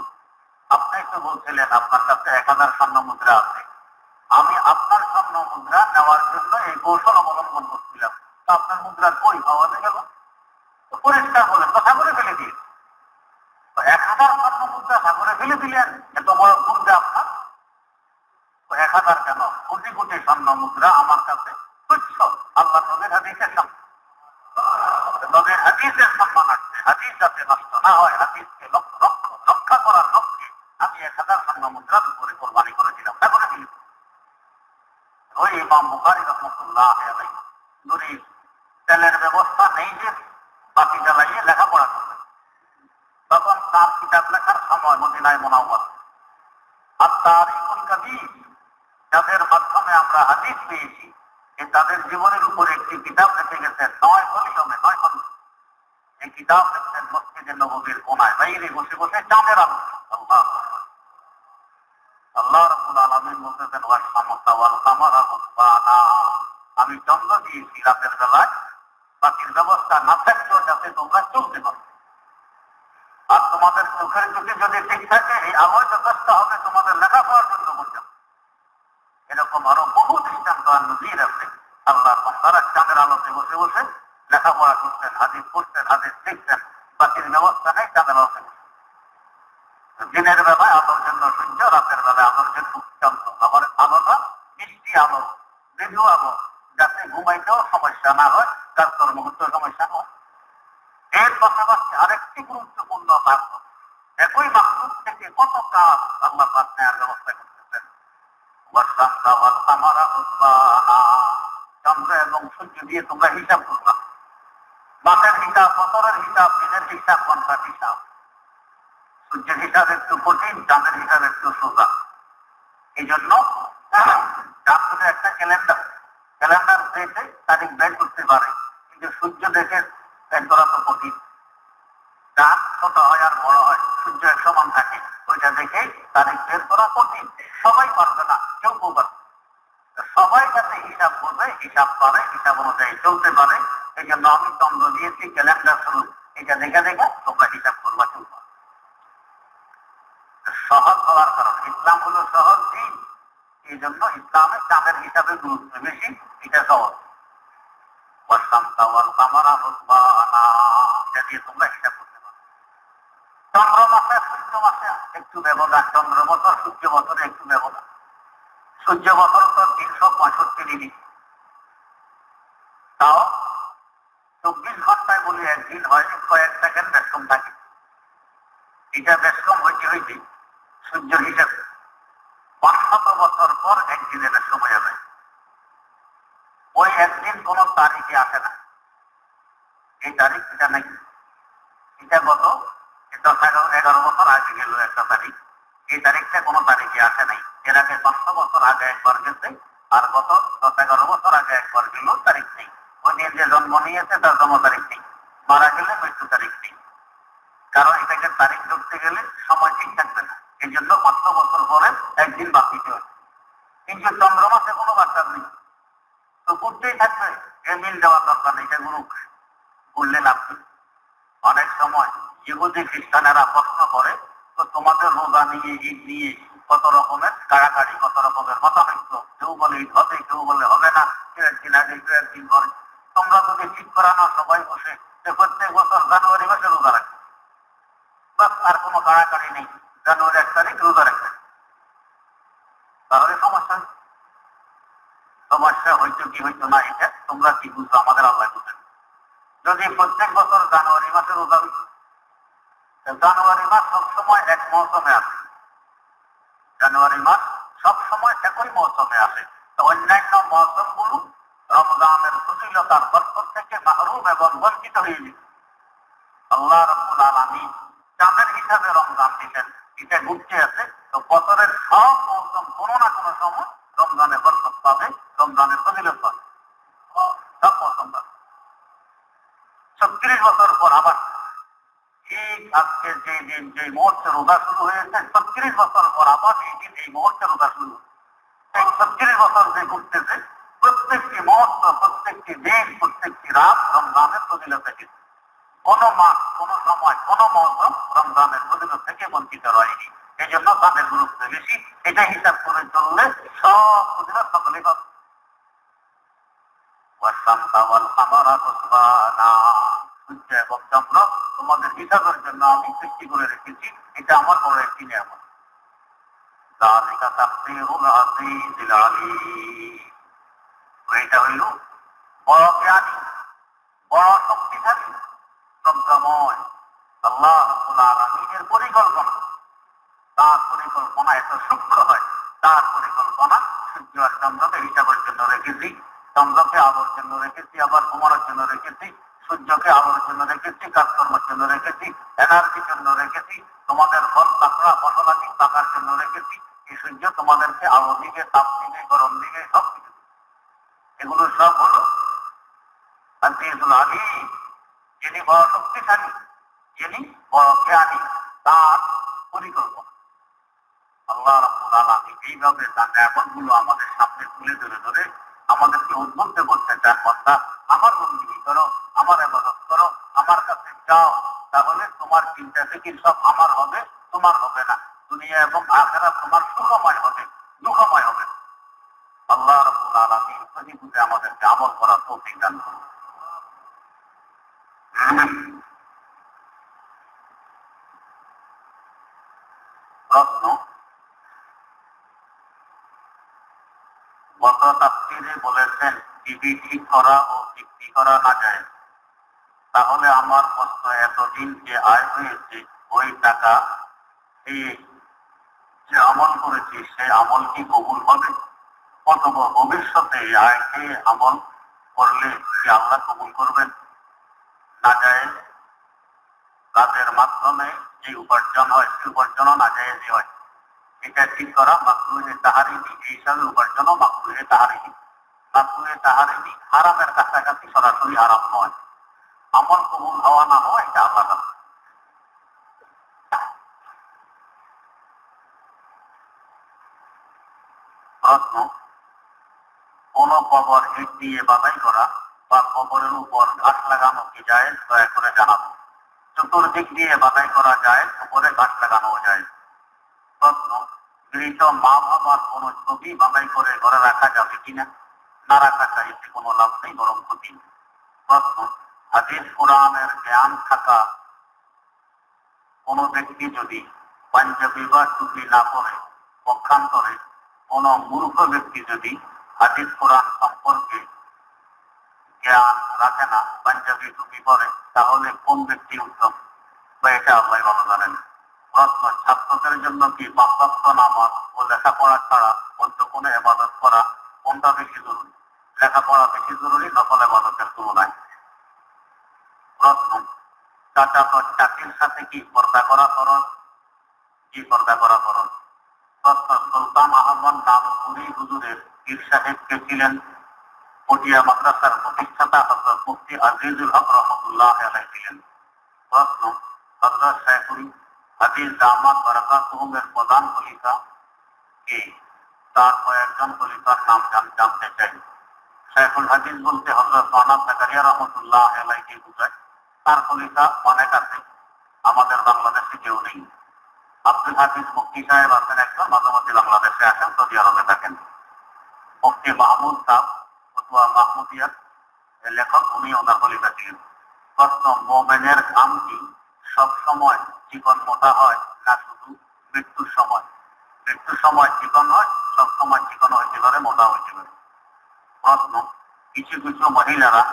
[SPEAKER 1] আপনি তো বলছিলেন আপনার কাছে 1000 স্বর্ণ মুদ্রা আছে, আমি আপনার স্বর্ণ মুদ্রা নেওয়ার জন্য এই কৌশল অবলম্বন করছিলাম, তো আপনার মুদ্রার কই পাওয়া গেল? পরিষ্কার বলেন তো সাগরে ফেলে দিয়ে। 1000 স্বর্ণ মুদ্রা সাগরে ফেলে দিলেন, এত বড় মুদ্রা আপনার? 1000 কেন, কোটি কোটি স্বর্ণ মুদ্রা আমার কাছে তুচ্ছ। আল্লাহ নবীর হাদিসের নবীর হাদিসের সম্মান আসছে, হাদিস যাতে নষ্ট না হয়, হাদিসকে রক্ষা করার লক্ষ্যে আমি 1000 স্বর্ণ মুদ্রার উপরে কোরবানি করেছিলাম, সাগরে ফেলে। ওই ইমাম বুখারী রাহমাতুল্লাহ আলাইহি নুরি তেলের ব্যবস্থা নেই যে বাতি জ্বালাইয়ে লেখাপড়া করবেন, তখন তার কিতাব লেখার সময় মদিনায় মুনাওয়ারা। আর তারিখুল কাবীর, যাদের মাধ্যমে আমরা হাদিস পেয়েছি, তাদের জীবনের উপর একটি কিতাব লিখে গেছেন 9 ভলিউমে, 9 ভলিউম। এই কিতাব লিখছেন মসজিদে নববীর কোনায় বাইরে বসে বসে চাঁদের আলো। আল্লাহ আল্লাহ রাব্বুল আলামিন বলতেছেন, ওয়াস-শামসা ওয়াল-কামারা হুসবানা, আমি চন্দ্র দিয়েছি রাতের বেলায় বাতির ব্যবস্থা না থাকলেও যাতে তোমরা চলতে পারো। আর তোমাদের চোখের চোখে যদি ঠিক থাকে এই আলোয় যথেষ্ট হবে তোমাদের লেখাপড়ার জন্য পর্যন্ত। এরকম আরো বহু দৃষ্টান্ত আর নজির আছে। আল্লাহ বান্দারা চাঁদের আলোতে বসে বসে লেখাপড়া করতেন, হাদিস পড়তেন, হাদিস লিখতেন। বাতির ব্যবস্থা নেই, চাঁদের আলোতে বসে। দিনের বেলায় আলোর জন্য সূর্য, রাতের বেলায় আলোর জন্য চন্দ্র। আবার আলোটা মিষ্টি আলো, মৃদু আলো, যাতে ঘুমাইতেও সমস্যা না হয়, কাজকর মুহূর্তেও সমস্যা না হয়। এর পাশাপাশি আরেকটি গুরুত্বপূর্ণ কাজ, একই মাকসুদ থেকে কত কাজ আল্লাহ পাক নেওয়ার ব্যবস্থা করতেছেন। ওয়াস-শামসা ওয়াল-কামারা হুসবানা, চন্দ্র এবং সূর্য দিয়ে তোমরা হিসাব করবা। মাসের হিসাব, বছরের হিসাব, দিনের হিসাব, ঘন্টার হিসাব। সূর্যের হিসাব একটু কঠিন, চাঁদের হিসাব একটু সোজা। এই জন্য চাঁদ একটা ক্যালেন্ডার দেখে তারিখ বের করতে পারে, কিন্তু সূর্য দেখে বের করা তো কঠিন। চাঁদ ছোট হয় আর বড় হয়, সূর্য এক সমান থাকে, ওইটা দেখে তারিখ বের করা কঠিন। সবাই পারবে না, কেউ পারবে। সবাই যাতে হিসাব করবে, হিসাব পারে, হিসাব অনুযায়ী চলতে পারে, এই জন্য আমি চন্দ্র দিয়েছি, ক্যালেন্ডার শুরু, এটা দেখে দেখে তোমরা হিসাব করবা, চলবা। সহজ হওয়ার কারণ, ইসলাম হলো সহজ দিন, এই জন্য ইসলামে চাঁদের হিসাবে গুরুত্ব বেশি, এটা সহজ। ওয়াস-শামসা ওয়াল-কামারা হুসবানা, এটা দিয়ে তোমরা হিসাব করতে পারো। চন্দ্র মাসে সূর্য মাসে একটু ব্যবধান, চন্দ্র বছর সূর্য বছরে একটু ব্যবধান। সূর্য বছর তো 365 ডিগ্রি, তাও 24 ঘন্টায় বলি একদিন হয়, কয়েক সেকেন্ড ব্যস্তম থাকে। এটা ব্যস্তম হইতে হইতে সূর্য হিসাবে 500 বছর পর একদিনের ব্যস্তম হয়ে যায়। ওই একদিন কোন তারিখে আসে না, এই তারিখ এটা নাই। এটা গত 11 বছর আগে গেল একটা তারিখ, এই তারিখটা কোনো তারিখে আসে নাই। এর আগে 500 বছর আগে একবার গেছে, আর গত 10-11 বছর আগে একবার গেল, তারিখ নেই। ওই দিন যে জন্ম নিয়েছে তার জন্ম তারিখ নেই, মারা গেলে মৃত্যু তারিখ নেই। কারণ এটাকে তারিখ ধরতে গেলে সময় ঠিক থাকবে না, এই জন্য 500 বছর পরে একদিন বাকিতে হয়। কিন্তু চন্দ্রমাসে কোনো বার্তা নেই, তো ঘুরতেই থাকবে, এ মিল দেওয়ার দরকার নেই, এটা গুরু বললে লাভ নেই। অনেক সময় ইহুদি খ্রিস্টানেরা প্রশ্ন করে, তো তোমাদের রোজা নিয়ে, ঈদ নিয়ে কত রকমের কাড়াকাড়ি, কত রকমের মতানৈক্য, কেউ বলে ঈদ হবে, কেউ বলে হবে না, কেউ একদিন আগে, কেউ একদিন পরে। তোমরা যদি ঠিক করা না সবাই বসে যে প্রত্যেক বছর জানুয়ারি মাসে রোজা রাখবে, বাস, আর কোনো কাড়াকাড়ি নেই, জানুয়ারি 1 তারিখ রোজা রাখবে, তাহলে সমস্যা কি হইতো না, এটা তোমরা কি বুঝছো, আমাদের আল্লাহ বুঝেন। যদি প্রত্যেক বছর জানুয়ারি মাসে রোজা হইত, জানুয়ারি মাস সবসময় এক মৌসুমে আসে, জানুয়ারি মাস সবসময় একই মৌসুমে আসে। অন্যান্য মৌসুম গুলো রমজানের ফজিলতার বরকত থেকে মাহরুম এবং বঞ্চিত হয়ে যেত। আল্লাহ রাব্বুল আলামিন চাঁদের হিসাবে রমজান দিলেন, এটা ঘুরতে আছে। তো বছরের সব মৌসুম কোনো না কোনো সময় রমজানের বরকত পাবে, রমজানের ফজিলত পাবে, সব মৌসুম পাবে। 36 বছর পর আবার ঠিক আজকে যে দিন যে মুহূর্তে রোজা শুরু হয়েছে, 36 বছর পর আবার এই দিন এই মুহূর্তে রোজা শুরু। এই 36 বছর যে ঘুরতেছে, প্রত্যেকটি মুহূর্ত, প্রত্যেকটি দিন, প্রত্যেকটি রাত রমজানের ফজিলত থেকে, কোন মাস, কোন সময়, কোন মৌসুম রমজানের ফজিলত থেকে বঞ্চিত রয়নি। এই জন্য তাদের গুরুত্ব বেশি। এটা হিসাব করে চললে সব ফজিলত সকলে পাবে। সূর্য এবং চন্দ্র তোমাদের হিসাবের জন্য আমি সৃষ্টি করে রেখেছি, এটা আমার বড় একটি নিয়ামত। এটা হইল বড় জ্ঞানী, বড় শক্তিশালী, চন্দ্রময় আল্লাহ রাব্বুল আলামিনের পরিকল্পনা। তার পরিকল্পনা এত সূক্ষ্ম হয়, তার পরিকল্পনা সূর্য আর চন্দ্রকে হিসাবের জন্য রেখেছি, চন্দ্রকে আলোর জন্য রেখেছি, আবার ঘুমানোর জন্য রেখেছি, সূর্যকে আলোর জন্য রেখেছি, কাজকর্মের জন্য রেখেছি, এনার্জির জন্য রেখেছি, তোমাদের ফল পাকড়া ফসলাদি পাকার জন্য রেখেছি। এই সূর্য তোমাদেরকে আলো দিকে, তাপ দিকে, গরম দিকে, সব কিছু, এগুলো সব হলো আজিজুল আলীম, যিনি বড় শক্তিশালী, যিনি বড় জ্ঞানী, তার পরিকল্পনা। আল্লাহ রাব্বুল আলামিন এইভাবে তার নিয়ামতগুলো আমাদের সামনে তুলে ধরে ধরে আমাদেরকে উদ্বুদ্ধ করতে চান, বান্দা আমার বন্দেগী করো, আমার ইবাদত করো, আমার কাছে চাও, তাহলে তোমার চিন্তা ফিকির সব আমার হবে, তোমার হবে না। দুনিয়া এবং আখিরাত তোমার সুখময় হবে, দুঃখময় হবে। আল্লাহ রাব্বুল আলামিন বুঝে বুঝে আমাদেরকে আমল করার তৌফিক দান করুন। প্রশ্ন, গত তাফসীরে বলেছেন টিভি ঠিক করা ও বিক্রি করা না যায়। তাহলে আমার প্রশ্ন, এতদিন যে আয় হয়েছে ওই টাকা দিয়ে যে আমল করেছি সে আমল কি কবুল হবে? অথবা ভবিষ্যতে এই আয় খেয়ে আমল করলে কি আল্লাহ কবুল করবেন? না যায় কাজের মাধ্যমে যে উপার্জন হয় সে উপার্জনও না যায় হয়, এটা ঠিক করা মাকরুহে তাহারিমি, এই হিসাবে উপার্জনও মাকরুহে তাহারিমি। মাকরুহে তাহারিমি হারামের কাছাকাছি, সরাসরি হারাম নয়। আমল কবুল হওয়া না হওয়া এটা আলাদা। প্রশ্ন, কোন কবর ইট দিয়ে বাধাই করা বা কবরের উপর ঘাস লাগানো কি যায়, দয়া করে জানাবো। চতুর্দিক দিয়ে বাধাই করা যায়, উপরে ঘাস লাগানো যায়। প্রশ্ন, মৃত মা বাবার কোন ছবি বাধাই করে ঘরে রাখা যাবে কিনা? না রাখা চাইতে কোনো লাভ নেই, বরং ক্ষতি। প্রশ্ন, হাদিস কোরআনের জ্ঞান থাকা কোন ব্যক্তি যদি পাঞ্জাবি বা টুপি না পরে, পক্ষান্তরে কোন মূর্খ ব্যক্তি যদি হাদিস কোরআন সম্পর্কে জ্ঞান রাখে না, পাঞ্জাবি টুপি পরে, তাহলে কোন ব্যক্তি উত্তম? বা এটা আল্লাহ ভালো জানেন। প্রশ্ন, ছাত্রদের জন্য কি 5 ওয়াক্ত নামাজ ও লেখাপড়া ছাড়া অন্য কোনো ইবাদত করা কোনটা বেশি জরুরি? লেখাপড়া বেশি জরুরি নকল ইবাদতের তুলনায়। প্রশ্ন, চাকরির সাথে কি পর্দা করা ফরজ? কি পর্দা করা ফরজ? প্রশ্ন, সুলতান আহমদ নানুপুরি হুজুরের পীর সাহেব কে ছিলেন? পটিয়া মাদ্রাসার প্রতিষ্ঠাতা হযরত মুফতি আজিজুল হক রহমাতুল্লাহ আলাইহি ছিলেন। প্রশ্ন, হযরত শাইখুল হাদিস দামাত বারাকাতুহুমের প্রধান খলিফা কে? তার কয়েকজন খলিফার নাম জানতে চাই। শাইখুল হাদিস বলতে হযরত মাওলানা জাকারিয়া রহমাতুল্লাহ আলাইহি বুঝায়। তার খলিফা অনেক আছে, আমাদের বাংলাদেশে কেউ নেই। আব্দুল হাফিজ মুফতি সাহেব আছেন একজন, মাঝে মাঝে বাংলাদেশে আসেন, সৌদি আরবে থাকেন। মুফতি মাহমুদ সাহেব ফতোয়া মাহমুদিয়ার লেখক, উনি ওনার খলিফা ছিলেন। প্রশ্ন, মুমিনের ঘাম কি সব সময় চিকন মোটা হয় না শুধু মৃত্যুর সময়? মৃত্যুর সময় চিকন হয়, সব সময় চিকন হইতে পারে, মোটা হইতে পারে। প্রশ্ন, কিছু কিছু মহিলারা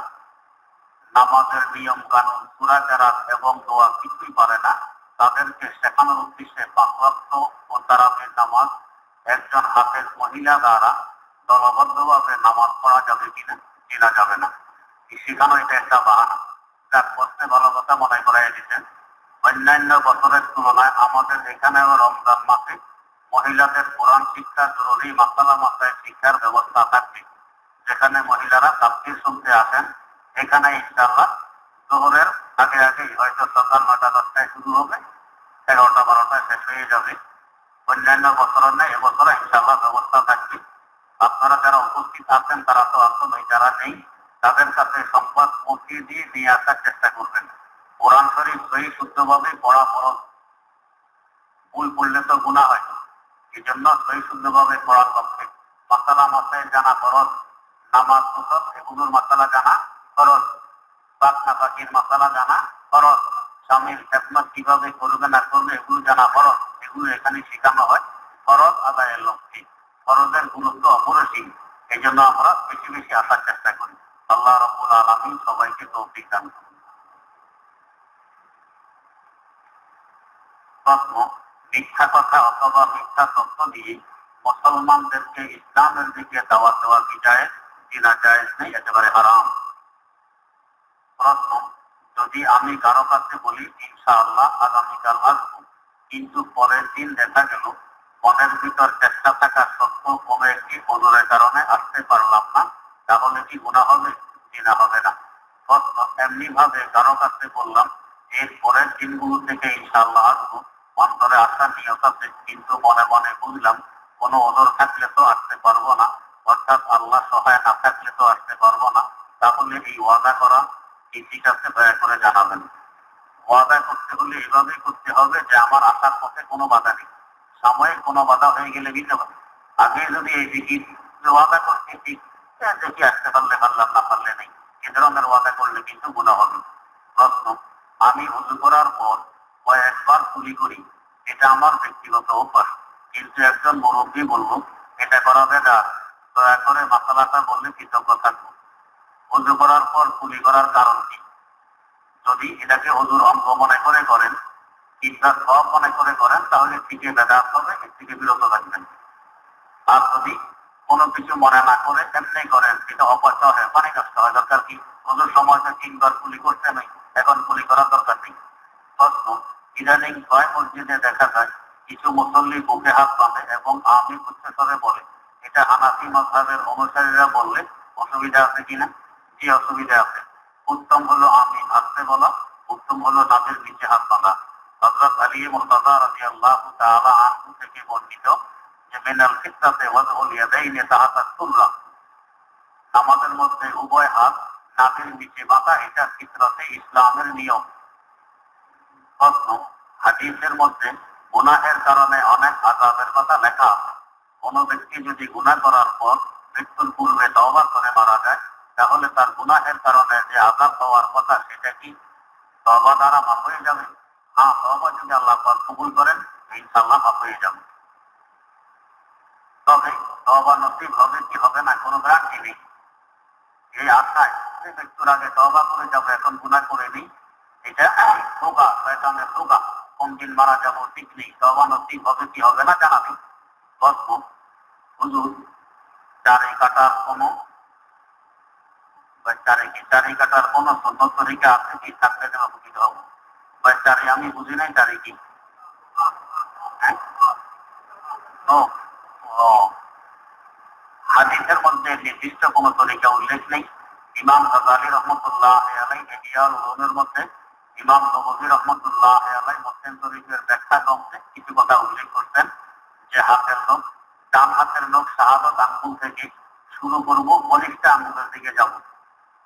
[SPEAKER 1] নামাজের নিয়ম কানুন সূরা কেরাত এবং দোয়া কিছুই পারে না, তাদেরকে শেখানোর উদ্দেশ্যে 5 ওয়াক্ত ও তারাবির নামাজ একজন হাফেজ মহিলা দ্বারা দলবদ্ধভাবে নামাজ পড়া যাবে কিনা? কিনা যাবে না। শেখানো এটা একটা বাহানা। যার প্রশ্নে ভালো কথা মনে করাই দিচ্ছেন। অন্যান্য বছরের তুলনায় আমাদের এখানেও রমজান মাসে মহিলাদের কোরআন শিক্ষা জরুরি মাসালা মাসায় শিক্ষার ব্যবস্থা থাকবে, যেখানে মহিলারা তাফসীর শুনতে আসেন। এখানে ইনশাআল্লাহ জোহরের আগে আগেই হয়তো সকাল 9টা-10টায় শুরু হবে, 11টা-12টায় শেষ হয়ে যাবে। অন্যান্য বছরের নেই, এবছরে ইনশাআল্লাহ ব্যবস্থা থাকবে। আপনারা যারা উপস্থিত আছেন তারা তো আসুন, যারা নেই তাদের কাছে সংবাদ পৌঁছে দিয়ে নিয়ে আসার চেষ্টা করবেন। কোরআন শরীফ সহি শুদ্ধভাবে পড়া ফরজ, ভুল পড়লে তো গুনাহ হয়। এই জন্য সহি শুদ্ধভাবে পড়া করছে। মাসালা মাসায় জানা ফরজ, নামাজ সুন্নত এগুলোর মাসালা জানা ফরজ, পাক নাফাকির মাসালা জানা ফরজ, স্বামীর খেদমত কিভাবে করবে না করবে এগুলো জানা ফরজ। এগুলো এখানে শেখানো হয় ফরজ আদায়ের লক্ষ্যে। ফরজের গুরুত্ব অপরিসীম। এই জন্য আমরা বেশি বেশি আসার চেষ্টা করি। আল্লাহ রাব্বুল আলামিন সবাইকে তৌফিক দান করুন। প্রশ্ন, মিথ্যা কথা অথবা মিথ্যা তথ্য দিয়ে মুসলমানদেরকে ইসলামের দিকে দাওয়াত দেওয়া কি জায়েজ? কিনা জায়েজ নেই, একেবারে হারাম। প্রশ্ন, যদি আমি কারো কাছে বলি ইনশাআল্লাহ আগামীকাল আসবো, কিন্তু পরের দিন দেখা গেল মনের ভিতর চেষ্টা থাকা সত্ত্বেও কোনো একটি ওযরের কারণে আসতে পারলাম না, তাহলে কি গুনাহ হবে? কিনা হবে না। প্রশ্ন, এমনি ভাবে কারো কাছে বললাম এর পরের দিনগুলো থেকে ইনশাআল্লাহ আসবো, অন্তরে আসার নিয়ত আছে, কিন্তু মনে মনে বুঝলাম কোনো ওযর থাকলে তো আসতে পারবো না, অর্থাৎ আল্লাহ সহায় না থাকলে তো আসতে পারবো না, তাহলে এই ওয়াদা করা ঠিক আছে? দয়া করে জানাবেন। ওয়াদা করতে হলে এভাবেই করতে হবে যে আমার আসার পথে কোনো বাধা নেই। সাময়িক কোনো বাধা হয়ে গেলে দিতে হবে। আগে যদি এই দিকে ওয়াদা করতে ঠিক দেখি আসতে পারলে পারলাম, না পারলে নেই, এ ধরনের ওয়াদা করলে কিন্তু গুনাহ হবে। প্রশ্ন, আমি ওযু করার পর কয়েকবার কুলি করি, এটা আমার ব্যক্তিগত অভ্যাস, কিন্তু একজন মুরব্বী বলল এটা করা বেদাত। দয়া করে মাসালাটা বললে কৃতজ্ঞ থাকবো। ওযু করার পর কুলি করার কারণ কি? যদি এটাকে ওযুর অঙ্গ মনে করে করেন কিংবা সব মনে করে করেন তাহলে থেকে বেদাত হবে, এর থেকে বিরত থাকবেন। আর যদি কোনো কিছু মনে না করে এমনি করেন, সেটা অপচয় হয়, পানি নষ্ট হয়, দরকার কি? ওযুর সময়টা 3বার কুলি করতে নেই, এখন কুলি করার দরকার নেই। প্রশ্ন, ইদানিং ছয় মসজিদে দেখা যায় কিছু মুসল্লি বুকে হাত বাঁধে এবং আমি উচ্চস্বরে বলে, এটা হানাফি মাযহাবের অনুসারীরা বললে অসুবিধা আছে কিনা? কি অসুবিধা আছে? উত্তম হলো আমি হাসতে বলা, উত্তম হলো নাভের নিচে হাত বাঁধা। হযরত আলী মুরতাযা রাদিয়াল্লাহু তাআলা আনহু থেকে বর্ণিত যে মিনাল ফিতনাতি ওয়াদউল ইয়াদাইনি তাহাতা সুররা, নামাজের মধ্যে উভয় হাত নাভের নিচে বাঁধা এটা ফিতরাতে ইসলামের নিয়ম। প্রশ্ন, হাদিসের মধ্যে গুনাহের কারণে অনেক আযাবের কথা লেখা আছে। কোন ব্যক্তি যদি গুনাহ করার পর মৃত্যুর পূর্বে তওবা করে মারা যায়, তাহলে তার গুনাহের কারণে যে আযাব হওয়ার কথা সেটা কি তওবা দ্বারা মাফ হয়ে যাবে? হ্যাঁ, তওবা যদি আল্লাহ পাক কবুল করেন ইনশাআল্লাহ মাফ হয়ে যাবে। তবে তওবা নসিব হবে কি হবে না কোনো গ্যারান্টি নেই। এই আশায় যে মৃত্যুর আগে তওবা করে যাবো, এখন গুনাহ করে নেই, এটা ধোঁকা, শয়তানের ধোঁকা। কোন দিন মারা যাবো ঠিক নেই, তওবা নসিব হবে কি হবে না জানা নেই। প্রশ্ন, হুজুর দাড়ি কাটার কোনো দাড়ি কাটার কোনো সুন্নত তরিকা আছে কি? থাকলে যেন উপকৃত হব। দাড়ি আমি বুঝি নাই, দাড়ি কি? হ্যাঁ? ও ও, হাদিসের মধ্যে নির্দিষ্ট কোনো তরিকা উল্লেখ নেই। ইমাম গাজ্জালী রাহমাতুল্লাহ আলাইহি ইহয়াউল উলুমের মধ্যে, ইমাম নববী রাহমাতুল্লাহ আলাইহি মুসলিম শরীফের ব্যাখ্যা গ্রন্থে কিছু কথা উল্লেখ করতেন যে হাতের নখ, ডান হাতের নখ শাহাদাত আঙ্গুল থেকে শুরু করব, কনিষ্ঠ আঙ্গুলের দিকে যাব।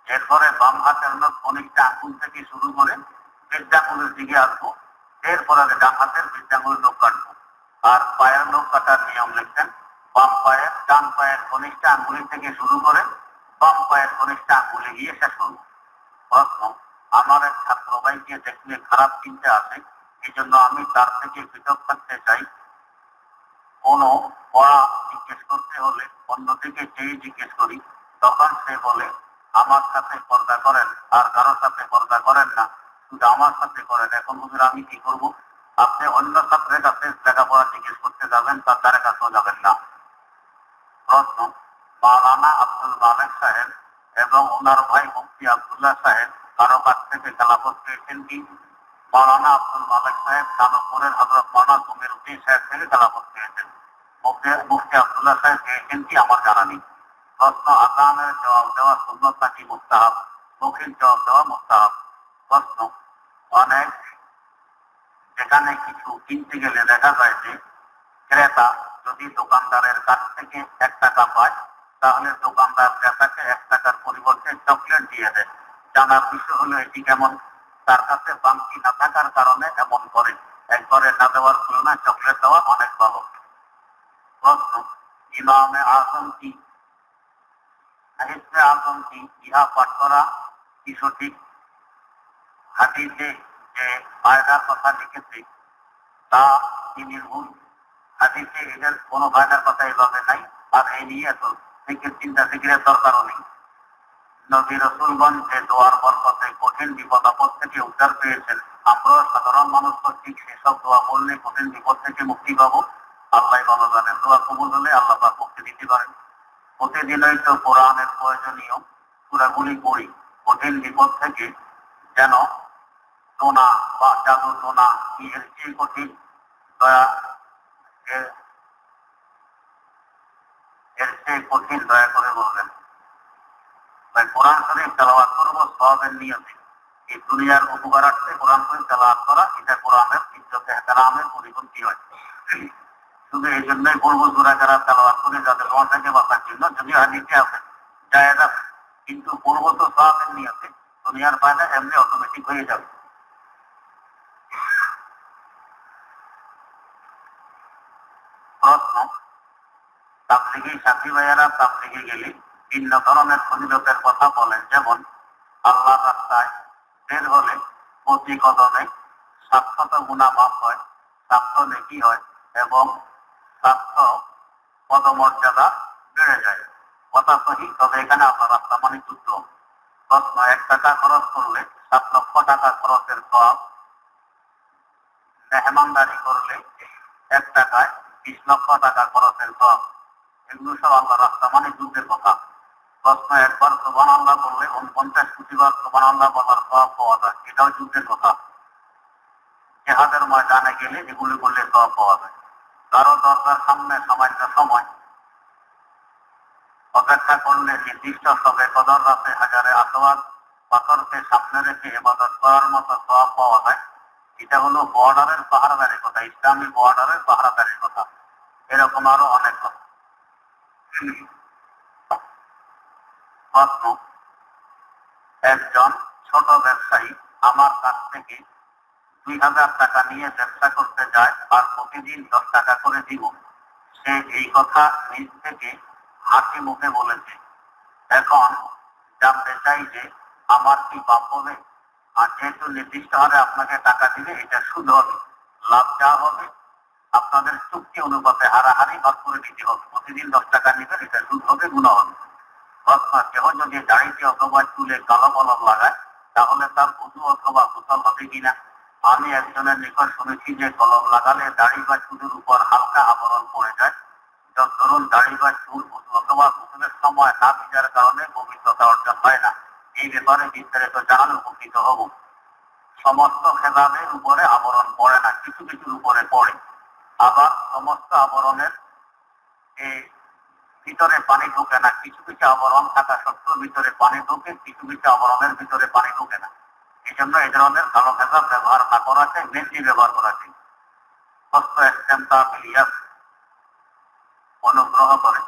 [SPEAKER 1] এরপরে বাম হাতের নখ কনিষ্ঠ আঙ্গুল থেকে শুরু করে বৃদ্ধাঙ্গুলের দিকে আসবো। এরপরে ডান হাতের বৃদ্ধাঙ্গুলের নখ কাটবো। আর পায়ের নখ কাটার নিয়ম লিখতেন, বাম পায়ের ডান পায়ের কনিষ্ঠ আঙ্গুলি থেকে শুরু করে বাম পায়ের কনিষ্ঠ আঙ্গুলে গিয়ে শেষ করবো। প্রশ্ন, আমার এক ছাত্র ভাইকে দেখলে খারাপ চিন্তা আসে, এই জন্য আমি তার থেকে পৃথক থাকতে চাই। কোনো পড়া জিজ্ঞেস করতে হলে অন্যদিকে চেয়ে জিজ্ঞেস করি, তখন সে বলে আমার সাথে পর্দা করেন আর কারোর সাথে পর্দা করেন না, শুধু আমার সাথে করেন। এখন হুজুর আমি কি করব? আপনি অন্য ছাত্রের কাছে লেখাপড়া জিজ্ঞেস করতে যাবেন, তার দ্বারা কাছেও যাবেন না। প্রশ্ন, মাওলানা আব্দুল মালেক সাহেব এবং ওনার ভাই মুফতি আব্দুল্লাহ সাহেব কারো কাছ থেকে খেলাফত পেয়েছেন কি? মাওলানা আব্দুল মালেক সাহেব কানপুরের হযরত মাওলানা কমিরউদ্দিন সাহেব থেকে খেলাফত পেয়েছেন। মুফতি আব্দুল্লাহ সাহেব পেয়েছেন কি? আমার জানা নেই। প্রশ্ন, আযানের জবাব দেওয়া সুন্নত নাকি মুস্তাহাব? মৌখিক জবাব দেওয়া মুস্তাহাব। প্রশ্ন, অনেক যেখানে কিছু কিনতে গেলে দেখা যায় যে ক্রেতা যদি দোকানদারের কাছ থেকে 1 টাকা পায়, তাহলে দোকানদার ক্রেতাকে 1 টাকার পরিবর্তে চকলেট দিয়ে দেয়। জানার বিষয় হলো এটি কেমন? তার কাছে বাংকি না থাকার কারণে এমন করে। একবারে না দেওয়ার তুলনায় চকলেট দেওয়া অনেক ভালো। প্রশ্ন, ইমামে আযম কি? ইসমে আযম কি? ইহা পাঠ করা কি সঠিক? হাদিসে যে ফায়দার কথা লিখেছে তা কি নির্ভুল? হাদিসে এদের কোনো ফায়দার কথা এভাবে নাই, আর এই নিয়ে এত চিন্তা ফিকিরের দরকারও নেই। নবী রাসূলগণ যে দোয়ার বরকতে কঠিন বিপদ আপদ থেকে উদ্ধার পেয়েছেন, আমরা সাধারণ মানুষ ঠিক সেসব দোয়া বললে কঠিন বিপদ থেকে মুক্তি পাবো। আল্লাহ ভালো জানেন। দোয়া কবুল হলে আল্লাহ পাক মুক্তি দিতে পারেন। প্রতিদিনই তো কোরআনের প্রয়োজনীয় সূরাগুলি পড়ি, কঠিন বিপদ থেকে যেন টোনা বা জাদু টোনা কি এর চেয়ে কঠিন দয়া এর চেয়ে কঠিন দয়া করে বলবেন। তাই কোরআন শরীফ তেলাওয়াত করবো সওয়াবের নিয়তে। এই দুনিয়ার উপকারার্থে কোরআন শরীফ তেলাওয়াত করা, এটা কোরআনের ইজ্জতে এহতেরামের পরিপন্থী হয়। শুধু এই জন্যই বলবো সূরা কারাত তেলাওয়াত করে যাদের রোয়া থেকে বাঁচার জন্য, যদিও হাদিসে আছে জায়েজ আছে, কিন্তু পূর্ব তো সওয়াবের নিয়তে দুনিয়ার ফায়দা এমনি অটোমেটিক হয়ে যাবে। প্রশ্ন, তাবলীগী সাথী ভাইয়েরা তাবলীগে গেলে ভিন্ন ধরনের ফজিলতের কথা বলেন, যেমন আল্লাহর রাস্তায় বের হলে প্রতি কদমে 700 গুনাহ মাফ হয়, 700 নেকি হয় এবং 700 পদমর্যাদা বেড়ে যায়। কথা সহি, তবে এখানে আপনার রাস্তা মানে যুদ্ধ। প্রশ্ন, 1 টাকা খরচ করলে 7 লক্ষ টাকা খরচের সওয়াব, মেহমানদারি করলে 1 টাকায় 20 লক্ষ টাকা খরচের সওয়াব। এগুলো সব আল্লাহ রাস্তা মানে যুদ্ধের কথা। প্রশ্ন, একবার সুবহানাল্লাহ বললে 49 কোটিবার সুবহানাল্লাহ বলার সওয়াব পাওয়া যায়, এটাও যুদ্ধের কথা। জিহাদের ময়দানে গেলে এগুলি করলে সওয়াব পাওয়া যায়। কারো দরজার সামনে সামান্য সময় অপেক্ষা করলে নির্দিষ্ট সবে কদর রাতে হাজারে আসওয়াদ পাথরকে সামনে রেখে ইবাদত করার মতো সওয়াব পাওয়া যায়। এটা হলো বর্ডারের পাহারাদারের কথা, ইসলামী বর্ডারের পাহারাদারের কথা। এরকম আরো অনেক কথা। প্রশ্ন, একজন ছোট ব্যবসায়ী আমার কাছ থেকে 2000 টাকা নিয়ে ব্যবসা করতে যায় আর প্রতিদিন 10 টাকা করে দিব। সে এই কথা নিজ থেকে হাসি মুখে বলেছে। এখন জানতে চাই যে আমার কি পাপ হবে? আর যেহেতু নির্দিষ্ট হারে আপনাকে টাকা দিলে এটা সুদ হবে, লাভ যা হবে আপনাদের চুক্তি অনুপাতে হারাহারি ভাগ করে দিতে হবে। প্রতিদিন 10 টাকা নেবেন, এটা সুদ হবে, গুনাহ হবে। কেহ যদি দাড়িতে অথবা চুলে কালো কলম লাগায়, তাহলে তার উযু অথবা গোসল হবে কিনা? আমি একজনের নিকট শুনেছি যে কলম লাগালে দাড়ি বা চুলের উপর হালকা আবরণ পড়ে যায়। ধরুন দাড়ি বা চুল অথবা গোসলের সময় না ভিজার কারণে পবিত্রতা অর্জন হয় না। এই ব্যাপারে বিস্তারিত জানালে উপকৃত হব। সমস্ত খেলামের উপরে আবরণ পড়ে না, কিছু কিছুর উপরে পড়ে। আবার সমস্ত আবরণের ভিতরে পানি ঢোকে না, কিছু কিছু আবরণ থাকা সত্ত্বেও ভিতরে পানি ঢোকে, কিছু কিছু আবরণের ভিতরে পানি ঢোকে না। এই জন্য এই ধরনের কালো ভেজা ব্যবহার না করাকে মেনলি ব্যবহার করা চাই। অনুগ্রহ করে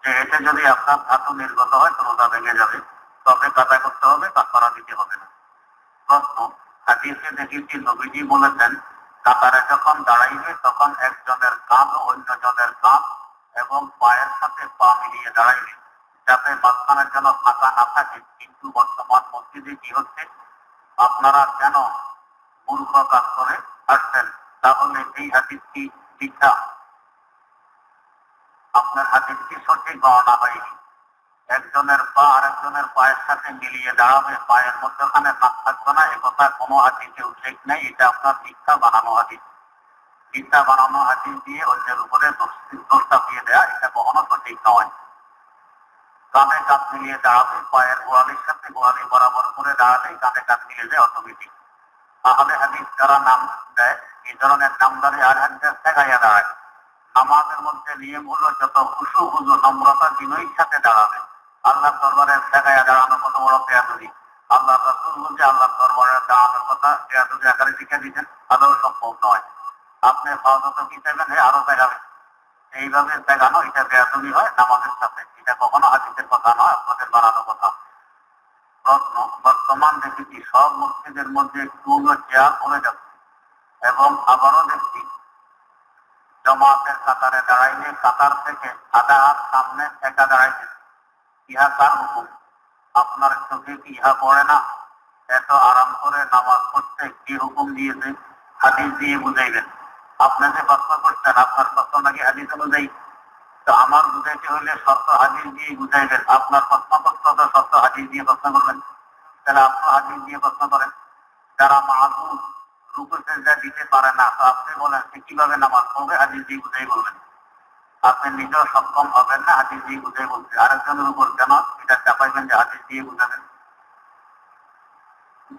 [SPEAKER 1] যে এতে যদি আপনার ধাতু নির্গত হয় তো রোজা ভেঙে যাবে, তবে কাজা করতে হবে, কাফারা দিতে হবে না। প্রশ্ন, হাদিসে দেখেছি নবীজি বলেছেন কাতারে যখন দাঁড়াইবে তখন একজনের কাঁধ অন্যজনের কাঁধ এবং পায়ের সাথে পা মিলিয়ে দাঁড়াইবে, যাতে মাঝখানের যেন ফাঁকা না থাকে। কিন্তু বর্তমান মসজিদে কি হচ্ছে, আপনারা কেন মূর্খ কাজ করে আসছেন? তাহলে এই হাদিস কি মিথ্যা? আপনার হাদিস কি সঠিক গণনা হয়নি? একজনের পা আর একজনের আরেকজনের পায়ের সাথে মিলিয়ে দাঁড়াবে, পায়ের মধ্যখানে ফাঁক থাকবে না, একথা কোনো হাদিসে উল্লেখ নেই। এটা আপনার মিথ্যা বানানো হাদিস। মিথ্যা বানানো হাদিস দিয়ে অন্যের উপরে দোষ চাপিয়ে দেয়া, এটা কখনো সঠিক নয়। কাঁধে কাঁধ মিলিয়ে দাঁড়াবে, পায়ের গোড়ালির সাথে গোড়ালি বরাবর করে দাঁড়ালেই কাঁধে কাঁধ মিলিয়ে যায় অটোমেটিক। আহলে হাদিস যারা নাম দেয়, এই ধরনের নামদারি আর হাদিসের ঠেকাইয়া দাঁড়ায়। নামাজের মধ্যে নিয়ম হলো যত খুশু হুজু নম্রতা বিনয়ীর সাথে দাঁড়াবে। আল্লাহর দরবারে ঠেকাইয়া দাঁড়ানো কত বড় বেয়াদবি। আল্লাহ রাসূল বলছে আল্লাহর দরবারে দাঁড়ানোর কথা বেয়াদবি আকারে শিখে দিচ্ছেন, আদৌ সম্ভব নয়। আপনি ফরজত কি চাইবেন, আরো দেখাবেন, এইভাবে দেখানো এটা বেয়াদবি হয় নামাজের সাথে। এটা কখনো হাদিসের কথা নয়, আপনাদের বানানো কথা। প্রশ্ন, বর্তমান দেখেছি সব মসজিদের মধ্যে টুল ও চেয়ার পড়ে যাচ্ছে, এবং আবারও দেখছি জমাতের কাতারে দাঁড়াইলে কাতার থেকে আধা হাত সামনে একা দাঁড়াইছে। ইহা কার হুকুম? আপনার চোখে কি ইহা পড়ে না? এত আরাম করে নামাজ পড়তে কি হুকুম দিয়েছে? হাদিস দিয়ে বুঝাইবেন। আপনাকে প্রশ্ন করছেন, আপনার প্রশ্ন নাকি হাদিস অনুযায়ী? তো আমার বুঝাইতে হলে শর্ত হাদিস দিয়ে বুঝাইবেন। আপনার প্রশ্ন করতে হবে শর্ত হাদিস দিয়ে প্রশ্ন করবেন। তাহলে আপনার হাদিস দিয়ে প্রশ্ন করেন। যারা মাহুর রুকু সেজদা দিতে পারে না, তো আপনি বলেন সে কিভাবে নামাজ পড়বে? হাদিস দিয়ে বুঝাই বলবেন। আপনি নিজেও সক্ষম হবেন না, হাদিস দিয়ে বুঝাই বলছে। আরেকজনের উপর কেন এটা চাপাইবেন যে হাদিস দিয়ে বুঝাবেন?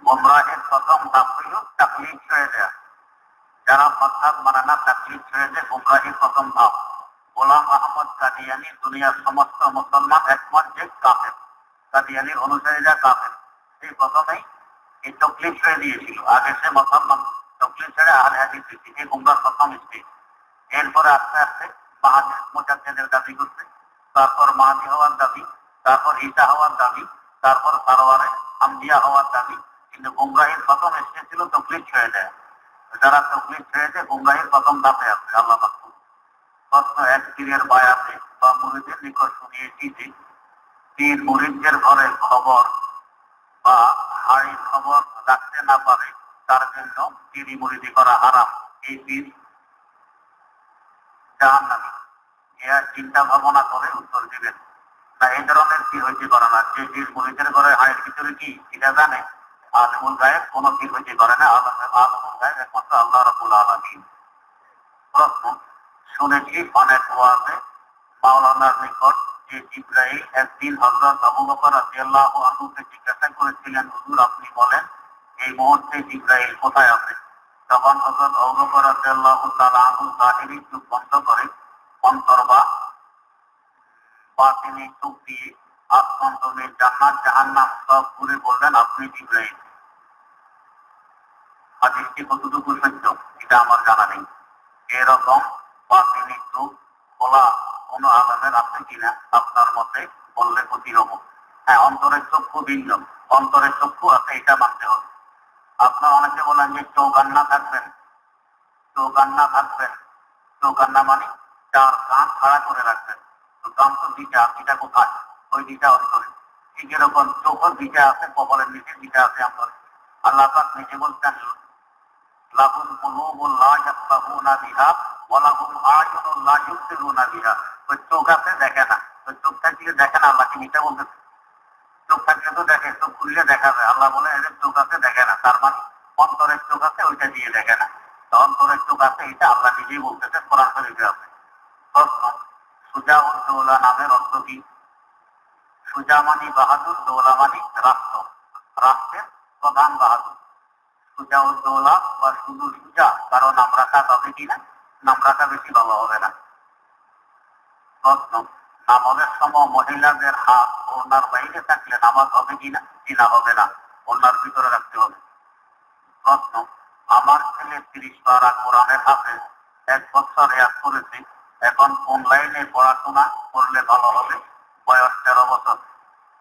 [SPEAKER 1] গোমরাহের প্রথম ধাপ হইল তাকলিদ ছেড়ে দেয়া। যারা মাযহাব মানে না, তাকলিদ ছেড়ে দেয়, গোমরাহের প্রথম ধাপ। গোলাম আহমদ কাদিয়ানী দুনিয়ার সমস্ত মুসলমান একমত যে কাফের, কাদিয়ানীর অনুসারীরা কাফের। সেই প্রথমেই এই তকলিদ ছেড়ে দিয়েছিল। আগে সে মুসলমান, তকলিদ ছেড়ে আহলে হাদিস হয়েছে, এই গোমরাহ প্রথম স্টেজ। এরপরে আস্তে আস্তে মাহাদি মুজাদ্দিদের দাবি করছে, তারপর মাহাদি হওয়ার দাবি, তারপর ঈসা হওয়ার দাবি, তারপর সারওয়ারে আম্বিয়া হওয়ার দাবি। কিন্তু গুমরাহির প্রথম স্টেজ ছিল তকলিদ ছেড়ে দেয়। যারা তকলিদ ছেড়ে দেয় গুমরাহির প্রথম ধাপে আছে। আল্লাহ পাক প্রশ্ন, এক পীরের বায়াতে বা মুরিদের নিকট শুনিয়েছি যে পীর মুরিদদের ঘরে খবর বা হাড়ির খবর রাখতে না পারে, তার জন্য পীরি মুরিদি করা হারাম। এই পীর জাহান্নামী। এরা চিন্তা ভাবনা করে উত্তর দিবেন না, এই ধরনের পীর হইতে পারে না। যে পীর মুরিদের ঘরে হাড়ির ভিতরে কি এটা জানে, আলমুল গায়েব কোনো পীর হইতে পারে না। আলমুল গায়েব একমাত্র আল্লাহ রাব্বুল আলামিন। প্রশ্ন, শুনেছি অনেক ওয়াজে মাওলানার নিকট যে জিবরাইল একদিন হযরত আবু বকর রাদিয়াল্লাহু আনহুকে জিজ্ঞাসা করেছিলেন, হুজুর আপনি বলেন এই মুহূর্তে জিবরাইল কোথায় আছে? তখন হযরত আবু বকর রাদিয়াল্লাহু তাআলা আনহু জাহিরি চোখ বন্ধ করে অন্তর বা বাতিনি চোখ দিয়ে আত্মন্তরে জান্নাত জাহান্নাম সব ঘুরে বললেন আপনি জিবরাইল। হাদিসটি কতটুকু সত্য এটা আমার জানা নেই। এরকম বাতিনি চোখ খোলা কোন আলামের আছে কিনা আপনার মতে বললে ক্ষতি হব। হ্যাঁ, অন্তরের চক্ষু ভিন্ন, অন্তরের চক্ষু আছে এটা মানতে হবে। আপনার অনেকে বলেন যে চৌকান্না থাকবেন, চৌকান্না থাকবেন। চৌকান্না মানে চার কান খাড়া করে রাখবেন। তো কান তো দিটা, এটা কোথায়? ওই দিটা অন্তরে। ঠিক এরকম চোখের দিটা আছে, কপালের নিচে দিটা আছে অন্তরে। আল্লাহ পাক নিজে বলছেন লাহুম কুলুবুন লা ইয়াফকাহুনা বিহা ওয়া লাহুম আ'য়ুনুন লা ইউবসিরুনা বিহা। ওই চোখ আছে দেখে না, ওই চোখ থাকলে দেখে না। আল্লাহ কি মিথ্যা বলতেছে? চোখ থাকলে তো দেখে, চোখ খুললে দেখা যায়। আল্লাহ বলে এদের চোখ আছে দেখে না, তার মানে অন্তরের চোখ আছে, ওইটা দিয়ে দেখে না। তো অন্তরের চোখ আছে এটা আল্লাহ নিজেই বলতেছে, কোরআন শরীফে আছে। প্রশ্ন, সুজাউদ্দৌলা নামের অর্থ কি? সুজা মানি বাহাদুর, দৌলা মানি রাষ্ট্র, রাষ্ট্রের প্রধান বাহাদুর। সুজাউদ্দৌলা বা শুধু সুজা কারো নাম রাখা যাবে কিনা? নাম রাখা বেশি ভালো হবে না। প্রশ্ন, নামাজের সময় মহিলাদের হাত ওনার বাইরে থাকলে নামাজ হবে কিনা? কিনা হবে না, ওনার ভিতরে রাখতে হবে। প্রশ্ন, আমার ছেলে 30 পারা কোরআনের হাফেজ, 1 বছর রেয়াজ করেছে, এখন অনলাইনে পড়াশোনা করলে ভালো হবে। বয়স 13 বছর।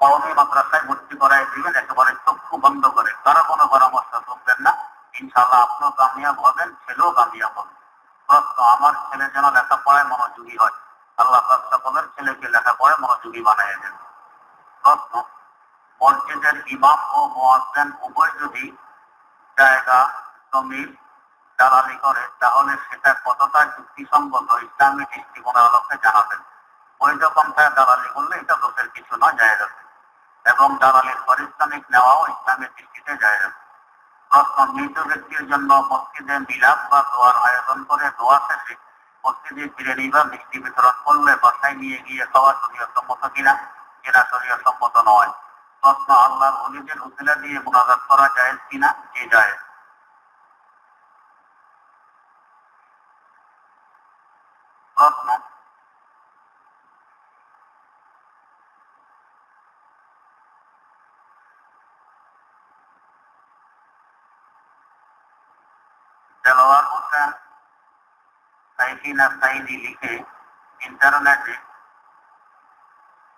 [SPEAKER 1] কওমি মাদ্রাসায় ভর্তি করাই দিবেন একেবারে চক্ষু বন্ধ করে, কারো কোনো পরামর্শ শুনবেন না। ইনশাআল্লাহ আপনিও কামিয়াব হবেন, ছেলেও কামিয়াব হবে। প্রশ্ন, আমার ছেলে যেন লেখাপড়ায় মনোযোগী হয়। আল্লাহ পাক সকলের ছেলেকে লেখাপড়ায় মনোযোগী বানিয়ে দেন। প্রশ্ন, মসজিদের ইমাম ও মুয়াজ্জিন উভয় যদি জায়গা জমির দালালি করে তাহলে সেটা কতটা যুক্তিসঙ্গত ইসলামী দৃষ্টিকোণের আলোকে জানাবেন। বৈধ পন্থায় দালালি করলে এটা দোষের কিছু না, জায়েজ আছে। এবং দালালির পারিশ্রমিক নেওয়াও ইসলামের দৃষ্টিতে জায়েজ। প্রশ্ন, মৃত ব্যক্তির জন্য মসজিদে মিলাদ বা দোয়ার আয়োজন করে দোয়া শেষে মসজিদে বিরিয়ানি বা মিষ্টি বিতরণ করলে বাসায় নিয়ে গিয়ে খাওয়া শরীয়তসম্মত কিনা? যেটা শরীয়তসম্মত নয়। প্রশ্ন, আল্লাহর ওলিদের উসিলা দিয়ে মুনাজাত করা জায়েজ কিনা? জি জায়েজ। প্রশ্ন, দেলোয়ার হোসেন সাইফিনা সাইদি লিখে ইন্টারনেটে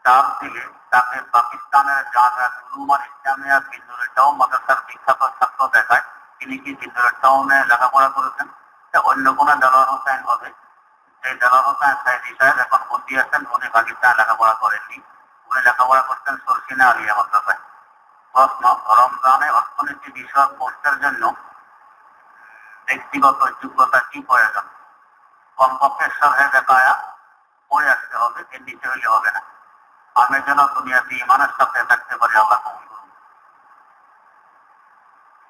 [SPEAKER 1] চাপ দিলে তাকে পাকিস্তানের জামিয়া উলুম আল ইসলামিয়া বিন্দুরের টাউন মাদ্রাসার বিখ্যাত ছাত্র দেখায়। তিনি কি বিন্দুরের টাউনে লেখাপড়া করেছেন? অন্য কোন দেলোয়ার হোসেন হবে? এই দেলোয়ার হোসেন সাইদি সাহেব এখন বন্দী আছেন, উনি পাকিস্তানে লেখাপড়া করেননি, উনি লেখাপড়া করতেন সরসিনা আলিয়া মাদ্রাসায়। প্রশ্ন, রমজানে অর্থনীতি বিষয়ক কোর্সের জন্য ব্যক্তিগত যোগ্যতা কি প্রয়োজন? কমপক্ষে শরহে বেকায়া পড়ে আসতে হবে, এর নিচে হইলে হবে না। আমি যেন দুনিয়াতে ইমানের সাথে থাকতে পারি, আল্লাহ কবুল করুন।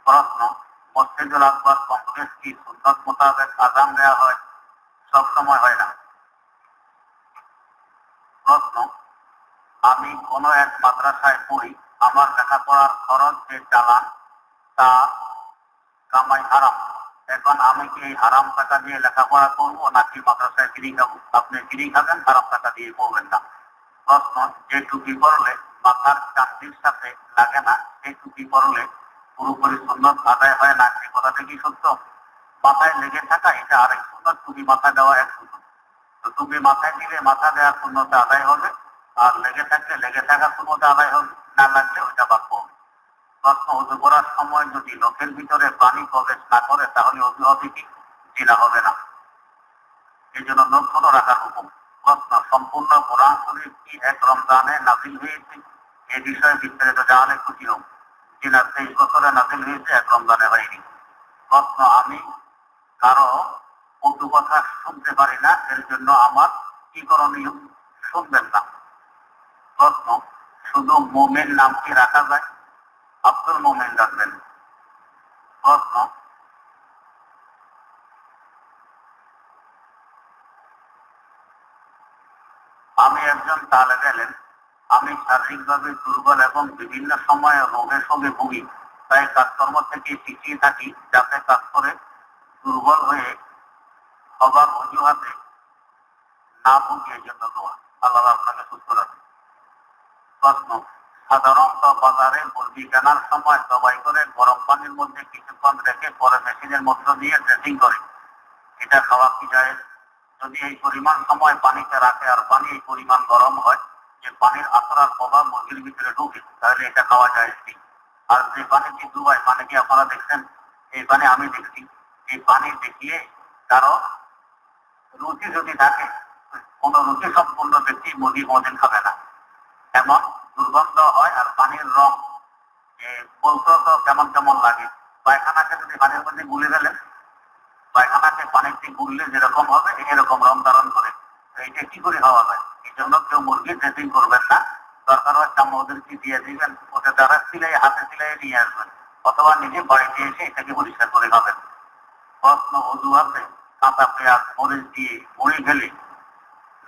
[SPEAKER 1] প্রশ্ন, মসজিদুল আকবর কমপ্লেক্স কি সুন্নত মোতাবেক আযান দেওয়া হয়? সব সময় হয় না। প্রশ্ন, আমি কোনো এক মাদ্রাসায় পড়ি, আমার লেখাপড়ার খরচ যে চালান তা কামাই হারাম। এখন আমি কি এই হারাম টাকা দিয়ে লেখাপড়া করবো নাকি মাদ্রাসায় ফ্রি খাবো? আপনি ফ্রি খাবেন, হারাম টাকা দিয়ে পড়বেন না। প্রশ্ন, যে টুপি পরলে মাথার চাকরির সাথে লাগে না, সেই টুপি পরলে পুরোপুরি সুন্নত আদায় হয় না, এই কথাটা কি সত্য? মাথায় লেগে থাকা এটা আরেক সুন্নত, টুপি মাথায় দেওয়া এক সুন্নত। তো টুপি মাথায় দিলে মাথা দেওয়ার সুন্নত আদায় হবে, আর লেগে থাকলে লেগে থাকার সুন্নত আদায় হবে, না লাগলে ওইটা বাদ হবে। প্রশ্ন, উজু করার সময় যদি নখের ভিতরে পানি প্রবেশ না করে তাহলে উজু হবে কি? জিনা হবে না। এই জন্য নখ ছোট রাখার হুকুম। প্রশ্ন, সম্পূর্ণ কোরআন শরীফ কি এক রমজানে নাযিল হয়েছে? এই বিষয়ে বিস্তারিত জানালে খুশি হোক। জিনা 23 বছরে নাযিল হয়েছে, এক রমজানে হয়নি। প্রশ্ন, আমি কারো কটু কথা শুনতে পারি না, এর জন্য আমার কি করণীয়? শুনবেন না। প্রশ্ন, শুধু মোমেন নাম কি রাখা যায়? আব্দুল মোমেন রাখবেন। প্রশ্ন, আমি একজন তালেবে ইলম, আমি শারীরিকভাবে দুর্বল এবং বিভিন্ন সময়ে রোগের সঙ্গে ভুগি, তাই কাজকর্ম থেকে পিছিয়ে থাকি, যাতে কাজ করে দুর্বল হয়ে হবার অজুহাতে না ভুগি, এই জন্য দোয়া। আল্লাহ আপনাকে সুস্থ রাখে। প্রশ্ন, সাধারণত বাজারে মুরগি কেনার সময় জবাই করে গরম পানির মধ্যে কিছুক্ষণ রেখে পরে মেশিনের মধ্য দিয়ে ড্রেসিং করে, এটা খাওয়া কি যায়? যদি এই পরিমাণ সময় পানিতে রাখে আর পানি এই পরিমাণ গরম হয় যে পানির আতরার প্রভাব মুরগির ভিতরে ঢুকে, তাহলে এটা খাওয়া যায় কি? আর যে পানিটি ডুবায়, পানি কি আপনারা দেখছেন? এই পানি আমি দেখছি। এই পানি দেখিয়ে কারো রুচি যদি থাকে, কোন রুচি সম্পূর্ণ ব্যক্তি মুরগি কোনদিন খাবে না। এমন দুর্গন্ধ হয় আর পানির রং বলতে তো কেমন কেমন লাগে। পায়খানাকে যদি পানির মধ্যে গুলে ফেলেন, পায়খানাকে পানিতে গুললে যেরকম হবে এরকম রং ধারণ করে, এইটা কি করে খাওয়া যায়? এই জন্য কেউ মুরগি ড্রেসিং করবেন না। দরকার হয় ওদেরকে দিয়ে দিবেন, ওদের দ্বারা সিলাই হাতে সিলাই নিয়ে আসবেন, অথবা নিজে বাড়িতে এসে এটাকে পরিষ্কার করে খাবেন। প্রশ্ন, অজু আছে, কাঁচা পেঁয়াজ মরিচ দিয়ে মুড়ি ফেলে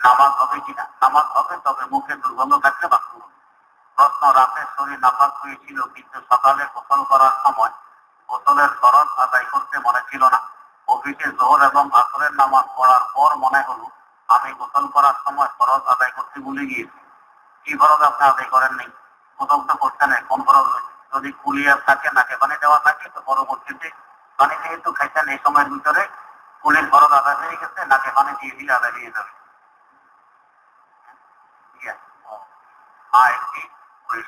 [SPEAKER 1] নামাজ হবে কিনা? নামাজ হবে, তবে মুখে দুর্গন্ধ থাকলে বাদ করুন। প্রশ্ন, রাতে শরীর নাপাক হয়েছিল কিন্তু সকালে গোসল করার সময় গোসলের ফরজ আদায় করতে মনে ছিল না। অফিসে জোহর এবং আসরের নামাজ পড়ার পর মনে হলো আমি গোসল করার সময় ফরজ আদায় করতে ভুলে গিয়েছি। কি ফরজ আপনি আদায় করেন নাই? গোসল তো করছেন, কোন ফরজ? যদি কুলিয়া থাকে, নাকে পানি দেওয়া থাকে, তো পরবর্তীতে পানি যেহেতু খাইছেন এই সময়ের ভিতরে কুলির ফরজ আদায় হয়ে গেছে, নাকে পানি দিয়ে দিলে আদায় হয়ে যাবে। ঠিক আছে। আর একটি ওই